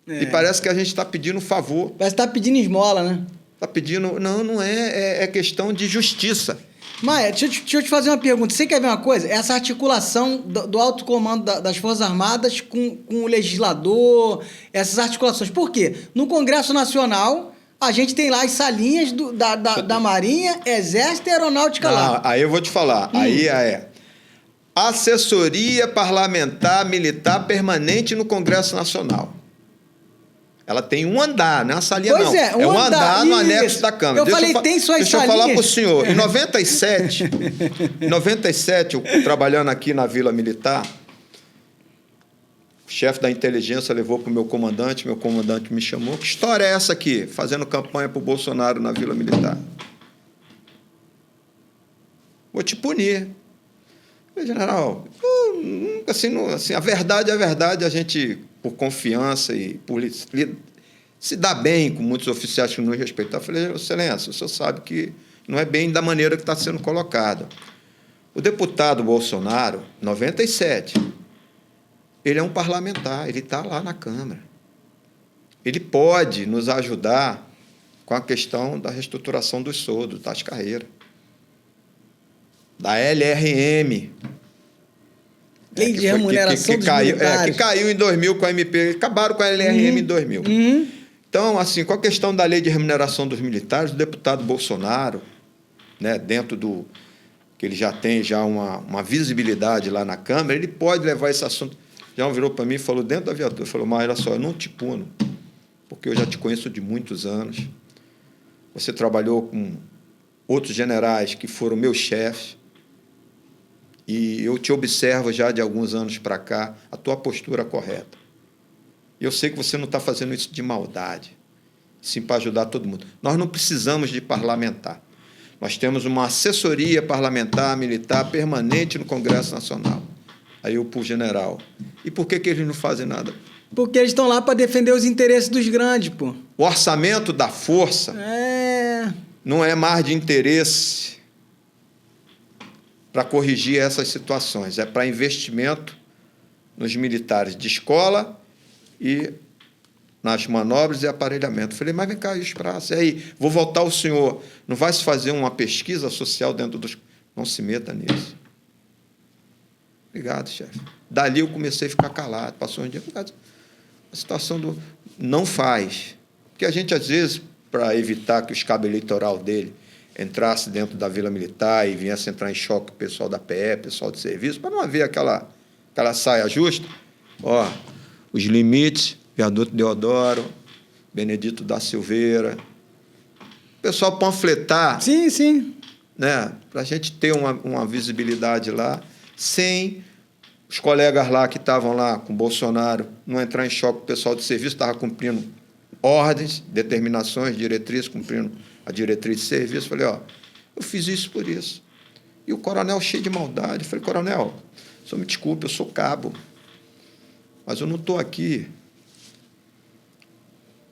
[SPEAKER 2] E parece que a gente está pedindo um favor.
[SPEAKER 1] Parece que está pedindo esmola, né?
[SPEAKER 2] Está pedindo... Não é questão de justiça.
[SPEAKER 1] Maia, deixa eu te fazer uma pergunta. Você quer ver uma coisa? Essa articulação do alto comando das Forças Armadas com o legislador, essas articulações. Por quê? No Congresso Nacional, a gente tem lá as salinhas da Marinha, Exército e Aeronáutica lá.
[SPEAKER 2] Aí eu vou te falar. Aí Assessoria Parlamentar Militar Permanente no Congresso Nacional. Ela tem um andar, não é uma salinha, não.
[SPEAKER 1] É
[SPEAKER 2] um andar no anexo da Câmara.
[SPEAKER 1] Tem suas
[SPEAKER 2] Deixa eu falar para o senhor. Em 97, eu trabalhando aqui na Vila Militar, o chefe da inteligência levou para o meu comandante me chamou. Que história é essa aqui? Fazendo campanha para o Bolsonaro na Vila Militar. Vou te punir. General, assim, a verdade é a verdade, a gente, por confiança e por se dá bem com muitos oficiais que nos respeitam. Eu falei, Excelência, o senhor sabe que não é bem da maneira que está sendo colocado. O deputado Bolsonaro, 97, ele é um parlamentar, ele está lá na Câmara. Ele pode nos ajudar com a questão da reestruturação dos soldos, das carreiras. Da LRM.
[SPEAKER 1] Lei de remuneração dos militares.
[SPEAKER 2] Que caiu em 2000 com a MP. Acabaram com a LRM em 2000. Então, assim, com a questão da lei de remuneração dos militares, o deputado Bolsonaro, né, dentro do... que ele já tem uma visibilidade lá na Câmara, ele pode levar esse assunto. Já virou para mim e falou, dentro da viatura, falou, mas olha só, eu não te puno, porque eu já te conheço de muitos anos. Você trabalhou com outros generais que foram meus chefes, e eu te observo já de alguns anos para cá, a tua postura correta. E eu sei que você não está fazendo isso de maldade, sim para ajudar todo mundo. Nós não precisamos de parlamentar. Nós temos uma assessoria parlamentar, militar, permanente no Congresso Nacional. Aí eu, por general. E por que eles não fazem nada?
[SPEAKER 1] Porque eles estão lá para defender os interesses dos grandes, pô.
[SPEAKER 2] O orçamento da força não é mais de interesse para corrigir essas situações. É para investimento nos militares de escola e nas manobras e aparelhamento. Falei, mas vem cá, e os praços? E aí, vou voltar ao senhor. Não vai se fazer uma pesquisa social dentro dos... Não se meta nisso. Obrigado, chefe. Dali eu comecei a ficar calado. Passou um dia, a situação do... Não faz. Porque a gente, às vezes, para evitar que o escabo eleitoral dele entrasse dentro da Vila Militar e viesse entrar em choque com o pessoal da PE, pessoal de serviço, para não haver aquela saia justa. Ó, os limites, Viaduto Deodoro, Benedito da Silveira, o pessoal panfletar.
[SPEAKER 1] Sim, sim.
[SPEAKER 2] Né, para a gente ter uma visibilidade lá, sem os colegas lá que estavam lá com o Bolsonaro não entrar em choque com o pessoal de serviço, estava cumprindo ordens, determinações, diretrizes, cumprindo a diretriz de serviço. Falei, ó, eu fiz isso por isso. E o coronel cheio de maldade. Falei, coronel, o senhor me desculpe, eu sou cabo, mas eu não estou aqui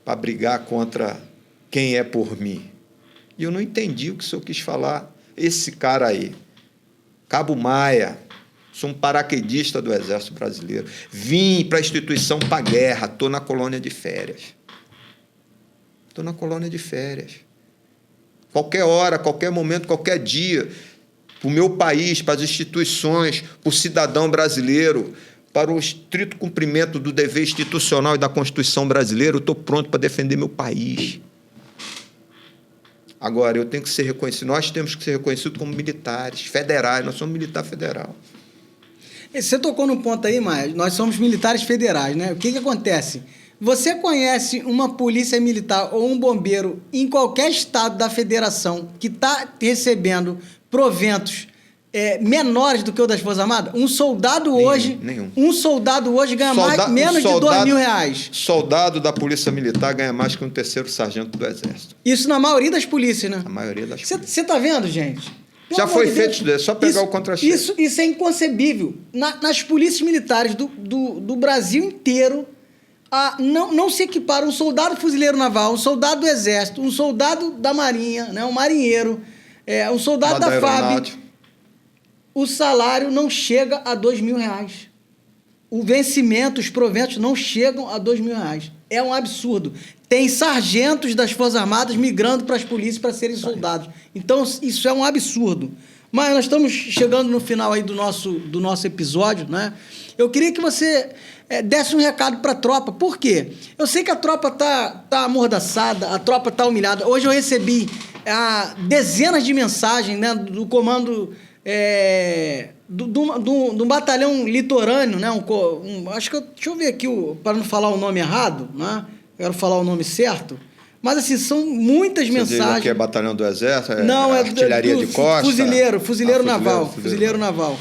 [SPEAKER 2] para brigar contra quem é por mim. E eu não entendi o que o senhor quis falar. Esse cara aí, Cabo Maia, sou um paraquedista do Exército Brasileiro, vim para a instituição para a guerra, estou na colônia de férias. Estou na colônia de férias. Qualquer hora, qualquer momento, qualquer dia, para o meu país, para as instituições, para o cidadão brasileiro, para o estrito cumprimento do dever institucional e da Constituição brasileira, eu estou pronto para defender meu país. Agora, eu tenho que ser reconhecido, nós temos que ser reconhecidos como militares federais, nós somos militar federal.
[SPEAKER 1] Você tocou no ponto aí, mas nós somos militares federais, né? O que acontece? Você conhece uma polícia militar ou um bombeiro em qualquer estado da federação que está recebendo proventos menores do que o das Forças Armadas? Um soldado hoje...
[SPEAKER 2] Nenhum.
[SPEAKER 1] Um soldado hoje ganha menos de R$2.000.
[SPEAKER 2] Soldado da Polícia Militar ganha mais que um terceiro sargento do Exército.
[SPEAKER 1] Isso na maioria das polícias, né?
[SPEAKER 2] A maioria das polícias.
[SPEAKER 1] Você está vendo, gente?
[SPEAKER 2] Já foi feito, é só pegar o contra-cheque.
[SPEAKER 1] Isso é inconcebível. Nas polícias militares do Brasil inteiro, não se equipara um soldado fuzileiro naval, um soldado do Exército, um soldado da Marinha, né, um marinheiro, um soldado da FAB. O salário não chega a R$2.000. O vencimento, os proventos não chegam a R$2.000. É um absurdo. Tem sargentos das Forças Armadas migrando para as polícias para serem soldados. Então, isso é um absurdo. Mas nós estamos chegando no final aí do nosso episódio, né? Eu queria que você desse um recado para a tropa. Por quê? Eu sei que a tropa tá amordaçada, a tropa tá humilhada. Hoje eu recebi dezenas de mensagens, né, do comando do batalhão litorâneo, né? Acho que deixa eu ver aqui, para não falar o nome errado, né? Quero falar o nome certo. Mas, assim, são muitas mensagens.
[SPEAKER 2] Que é batalhão do Exército?
[SPEAKER 1] Não, é
[SPEAKER 2] artilharia de costa?
[SPEAKER 1] Fuzileiro naval. Fuzileiro naval.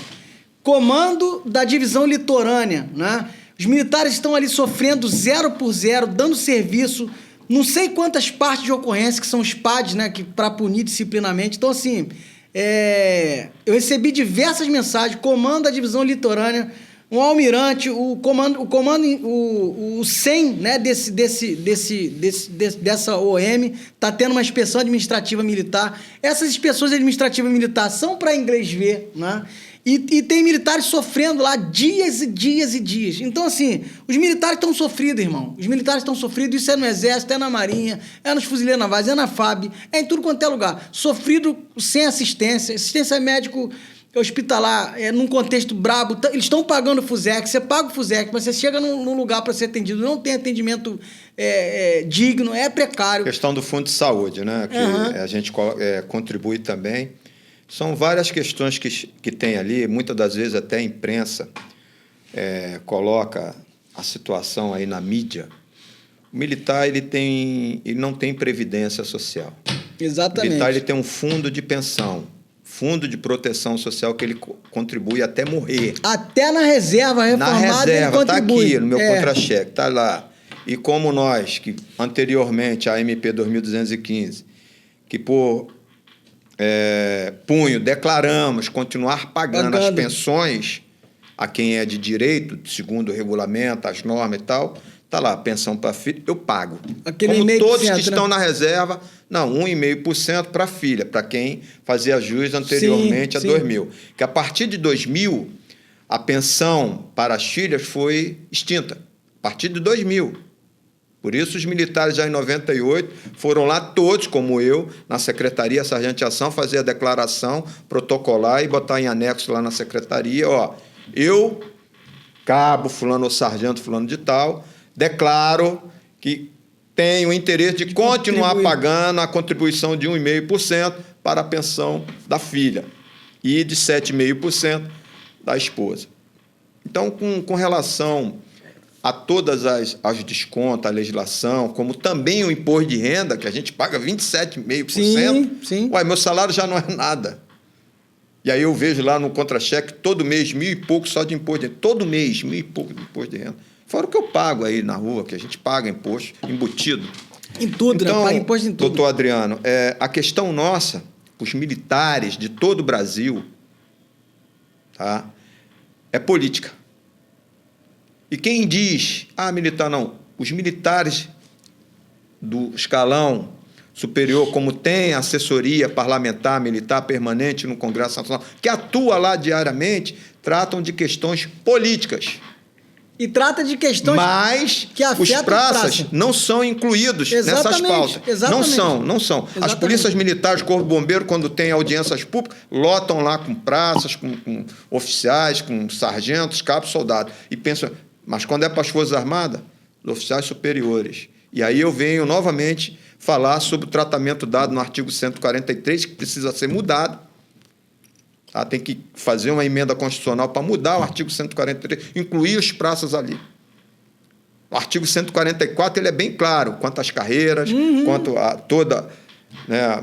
[SPEAKER 1] Comando da divisão litorânea, né? Os militares estão ali sofrendo 0 por 0, dando serviço, não sei quantas partes de ocorrência, que são os PADs, né? Para punir disciplinamente. Então, assim, eu recebi diversas mensagens, comando da divisão litorânea, um almirante, o SEM, né, dessa OM, está tendo uma inspeção administrativa militar. Essas inspeções administrativas militares são para inglês ver, né? E tem militares sofrendo lá dias e dias e dias. Então, assim, os militares estão sofridos, irmão. Os militares estão sofridos. Isso é no Exército, é na Marinha, é nos Fuzileiros Navais, é na FAB, é em tudo quanto é lugar. Sofrido sem assistência médico hospitalar, num contexto brabo. Eles estão pagando o FUSEC, você paga o FUSEC, mas você chega num lugar para ser atendido, não tem atendimento digno, é precário.
[SPEAKER 2] Questão do Fundo de Saúde, né? Que a gente contribui também. São várias questões que tem ali, muitas das vezes até a imprensa coloca a situação aí na mídia. O militar ele não tem previdência social.
[SPEAKER 1] Exatamente.
[SPEAKER 2] O militar ele tem um fundo de pensão, fundo de proteção social que ele contribui até morrer.
[SPEAKER 1] Até na reserva reformada
[SPEAKER 2] ele contribui. Na reserva, está aqui no meu contra-cheque, está lá. E como nós, que anteriormente, a MP 2215, que por punho declaramos continuar pagando as pensões a quem é de direito, segundo o regulamento, as normas e tal, está lá, pensão para filho, eu pago. Como todos que estão na reserva, não, 1,5% para filha, para quem fazia jus anteriormente a 2000. Que a partir de 2000, a pensão para as filhas foi extinta. A partir de 2000. Por isso, os militares já em 98 foram lá todos, como eu, na Secretaria Sargenteação, fazer a declaração, protocolar e botar em anexo lá na Secretaria, ó, eu, cabo, fulano ou sargento, fulano de tal, declaro que tenho o interesse de continuar pagando a contribuição de 1,5% para a pensão da filha e de 7,5% da esposa. Então, com relação a todas as descontos, a legislação, como também o imposto de renda, que a gente paga 27,5%.
[SPEAKER 1] Sim.
[SPEAKER 2] Uai, meu salário já não é nada. E aí eu vejo lá no contra-cheque, todo mês, 1.000 e pouco só de imposto de renda. Todo mês, 1.000 e pouco de imposto de renda. Fora o que eu pago aí na rua, que a gente paga imposto embutido.
[SPEAKER 1] Em tudo,
[SPEAKER 2] então,
[SPEAKER 1] né? Paga imposto em tudo.
[SPEAKER 2] Doutor Adriano, a questão nossa, os militares de todo o Brasil, tá, é política. E quem diz, militar não, os militares do escalão superior, como tem assessoria parlamentar, militar permanente no Congresso Nacional, que atua lá diariamente, tratam de questões políticas.
[SPEAKER 1] E trata de questões
[SPEAKER 2] mas
[SPEAKER 1] que afetam
[SPEAKER 2] os praças não são incluídos nessas pautas.
[SPEAKER 1] Exatamente.
[SPEAKER 2] Não são. Exatamente. As polícias militares, Corpo Bombeiro, quando tem audiências públicas, lotam lá com praças, com oficiais, com sargentos, cabos, soldados. E pensam, mas quando é para as Forças Armadas, os oficiais superiores. E aí eu venho novamente falar sobre o tratamento dado no artigo 143, que precisa ser mudado. Tem que fazer uma emenda constitucional para mudar o artigo 143, incluir os praças ali. O artigo 144 ele é bem claro quanto às carreiras, quanto a toda, né,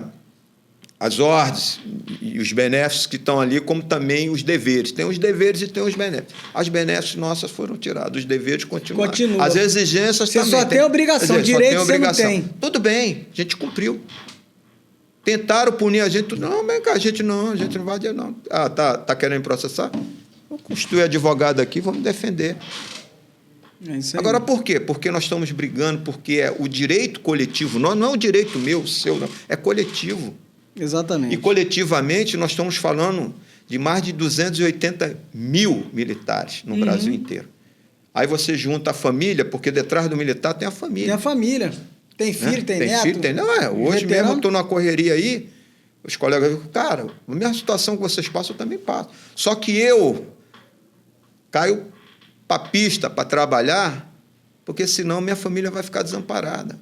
[SPEAKER 2] as ordens e os benefícios que estão ali, como também os deveres. Tem os deveres e tem os benefícios. As benefícios nossas foram tirados, os deveres continuaram.
[SPEAKER 1] Continua.
[SPEAKER 2] As exigências
[SPEAKER 1] você
[SPEAKER 2] também.
[SPEAKER 1] Você só tem obrigação, direito você não tem.
[SPEAKER 2] Tudo bem, a gente cumpriu. Tentaram punir a gente, não, mas a gente não vai dizer não. Tá querendo processar? Vou constituir advogado aqui, vamos defender.
[SPEAKER 1] É isso aí.
[SPEAKER 2] Agora, por quê? Porque nós estamos brigando, porque é o direito coletivo, não é o direito meu, seu, não, é coletivo.
[SPEAKER 1] Exatamente.
[SPEAKER 2] E coletivamente nós estamos falando de mais de 280 mil militares no Brasil inteiro. Aí você junta a família, porque detrás do militar tem a família.
[SPEAKER 1] Tem a família. Tem filho, tem neto.
[SPEAKER 2] Filho, tem... Não, hoje mesmo eu estou numa correria aí, os colegas dizem, cara, a mesma situação que vocês passam, eu também passo. Só que eu caio para a pista para trabalhar, porque senão minha família vai ficar desamparada.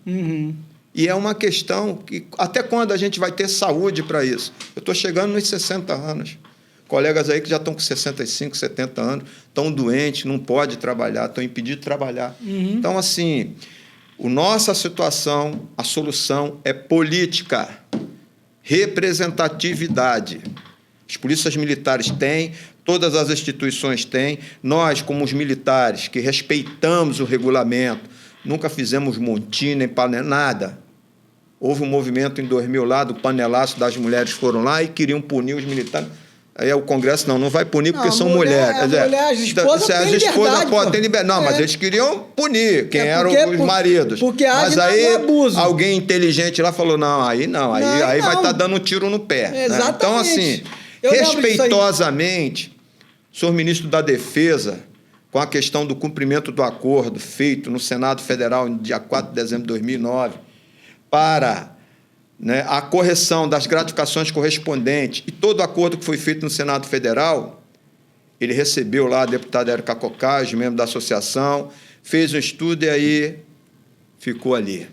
[SPEAKER 2] E é uma questão que, até quando a gente vai ter saúde para isso? Eu estou chegando nos 60 anos. Colegas aí que já estão com 65, 70 anos, estão doentes, não podem trabalhar, estão impedidos de trabalhar. Então, assim... Nossa situação, a solução é política, representatividade. As polícias militares têm, todas as instituições têm. Nós, como os militares, que respeitamos o regulamento, nunca fizemos montim nem nada. Houve um movimento em 2000 lá, do panelaço das mulheres foram lá e queriam punir os militares. Aí o Congresso não vai punir porque são mulheres.
[SPEAKER 1] As esposas
[SPEAKER 2] podem ter liberdade. Não, mas eles queriam punir quem eram os maridos.
[SPEAKER 1] Porque
[SPEAKER 2] mas aí
[SPEAKER 1] abuso.
[SPEAKER 2] Alguém inteligente lá falou, aí vai estar dando um tiro no pé.
[SPEAKER 1] Exatamente.
[SPEAKER 2] Né? Então, assim, respeitosamente, o senhor ministro da Defesa, com a questão do cumprimento do acordo feito no Senado Federal no dia 4 de dezembro de 2009, para... a correção das gratificações correspondentes e todo o acordo que foi feito no Senado Federal, ele recebeu lá a deputada Érica Cocage, membro da associação, fez um estudo e aí ficou ali.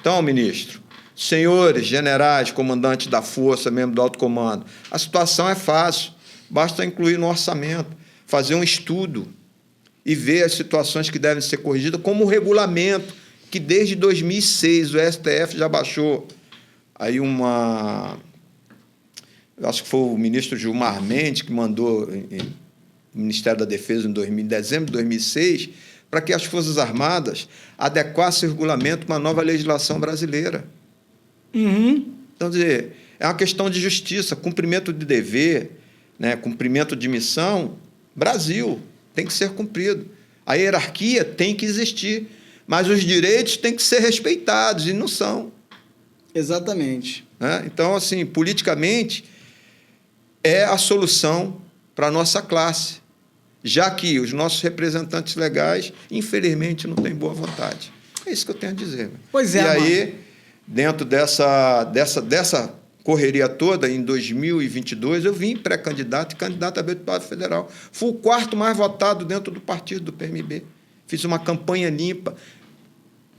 [SPEAKER 2] Então, ministro, senhores generais, comandantes da força, membro do alto comando, a situação é fácil, basta incluir no orçamento, fazer um estudo e ver as situações que devem ser corrigidas, como o regulamento, que desde 2006 o STF já baixou. Aí acho que foi o ministro Gilmar Mendes que mandou o Ministério da Defesa em dezembro de 2006 para que as Forças Armadas adequassem o regulamento com a nova legislação brasileira. Então, dizer, é uma questão de justiça, cumprimento de dever, cumprimento de missão, Brasil, tem que ser cumprido. A hierarquia tem que existir, mas os direitos têm que ser respeitados, e não são.
[SPEAKER 1] Exatamente.
[SPEAKER 2] Então, assim, politicamente, é a solução para a nossa classe, já que os nossos representantes legais, infelizmente, não têm boa vontade. É isso que eu tenho a dizer.
[SPEAKER 1] Pois é,
[SPEAKER 2] e aí, dentro dessa correria toda, em 2022, eu vim pré-candidato e candidato a deputado federal. Fui o quarto mais votado dentro do partido do PMB. Fiz uma campanha limpa,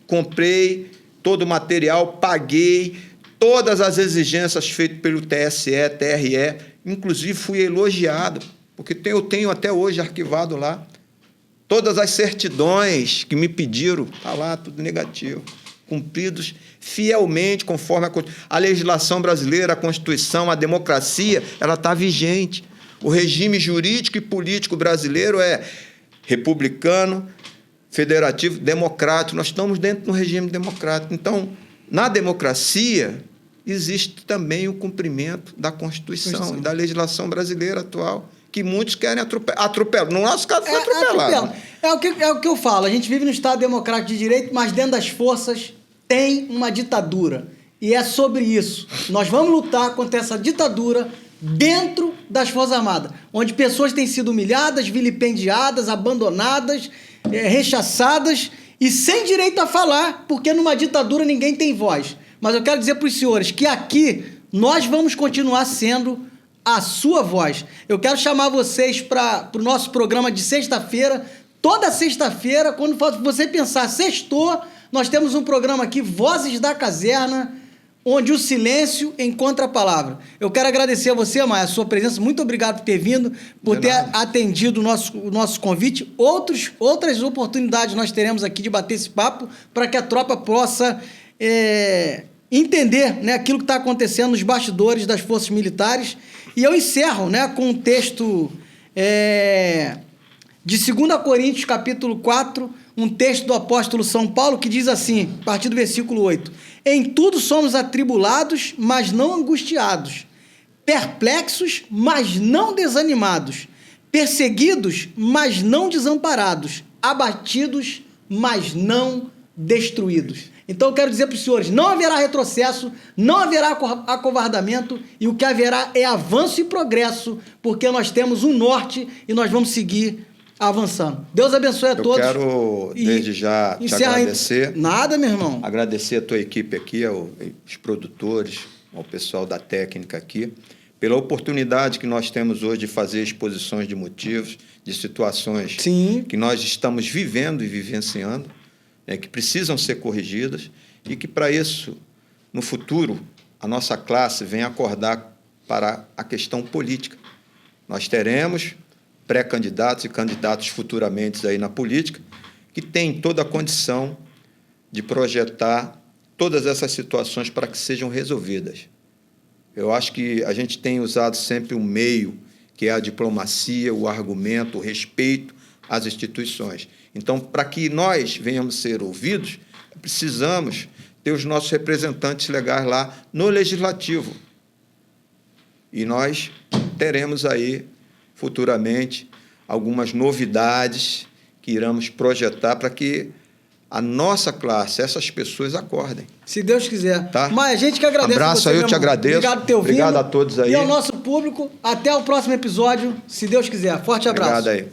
[SPEAKER 2] comprei todo o material, paguei todas as exigências feitas pelo TSE, TRE, inclusive fui elogiado, porque eu tenho até hoje arquivado lá todas as certidões que me pediram, está lá, tudo negativo, cumpridos fielmente conforme a legislação brasileira, a Constituição, a democracia, ela está vigente. O regime jurídico e político brasileiro é republicano, federativo, democrático. Nós estamos dentro de um regime democrático. Então, na democracia, existe também o cumprimento da Constituição e da legislação brasileira atual, que muitos querem atropelar. No nosso caso, foi atropelado.
[SPEAKER 1] É o que eu falo. A gente vive no Estado democrático de direito, mas dentro das forças tem uma ditadura. E é sobre isso. Nós vamos lutar contra essa ditadura dentro das Forças Armadas, onde pessoas têm sido humilhadas, vilipendiadas, abandonadas, rechaçadas e sem direito a falar, porque numa ditadura ninguém tem voz. Mas eu quero dizer para os senhores que aqui nós vamos continuar sendo a sua voz. Eu quero chamar vocês para o nosso programa de sexta-feira. Toda sexta-feira, quando você pensar sextou, nós temos um programa aqui, Vozes da Caserna, onde o silêncio encontra a palavra. Eu quero agradecer a você, Maia, a sua presença. Muito obrigado por ter vindo, por ter atendido o nosso convite. Outras oportunidades nós teremos aqui de bater esse papo para que a tropa possa entender, né, aquilo que está acontecendo nos bastidores das forças militares. E eu encerro, né, com um texto de 2 Coríntios, capítulo 4, um texto do apóstolo São Paulo, que diz assim, a partir do versículo 8: em tudo somos atribulados, mas não angustiados, perplexos, mas não desanimados, perseguidos, mas não desamparados, abatidos, mas não destruídos. Então eu quero dizer para os senhores, não haverá retrocesso, não haverá acovardamento, e o que haverá é avanço e progresso, porque nós temos um norte e nós vamos seguir avançando. Deus abençoe a todos.
[SPEAKER 2] Eu quero, desde já, te agradecer.
[SPEAKER 1] Nada, meu irmão.
[SPEAKER 2] Agradecer a tua equipe aqui, aos produtores, ao pessoal da técnica aqui, pela oportunidade que nós temos hoje de fazer exposições de motivos, de situações que nós estamos vivendo e vivenciando, né, que precisam ser corrigidas e que, para isso, no futuro, a nossa classe venha acordar para a questão política. Nós teremos pré-candidatos e candidatos futuramente aí na política, que têm toda a condição de projetar todas essas situações para que sejam resolvidas. Eu acho que a gente tem usado sempre um meio, que é a diplomacia, o argumento, o respeito às instituições. Então, para que nós venhamos ser ouvidos, precisamos ter os nossos representantes legais lá no Legislativo. E nós teremos aí, futuramente, algumas novidades que iremos projetar para que a nossa classe, essas pessoas acordem.
[SPEAKER 1] Se Deus quiser.
[SPEAKER 2] Tá?
[SPEAKER 1] Mas a gente que agradece.
[SPEAKER 2] Abraço aí, eu te agradeço.
[SPEAKER 1] Obrigado por ter ouvido.
[SPEAKER 2] Obrigado a todos aí.
[SPEAKER 1] E ao nosso público, até o próximo episódio, se Deus quiser. Forte abraço.
[SPEAKER 2] Obrigado aí.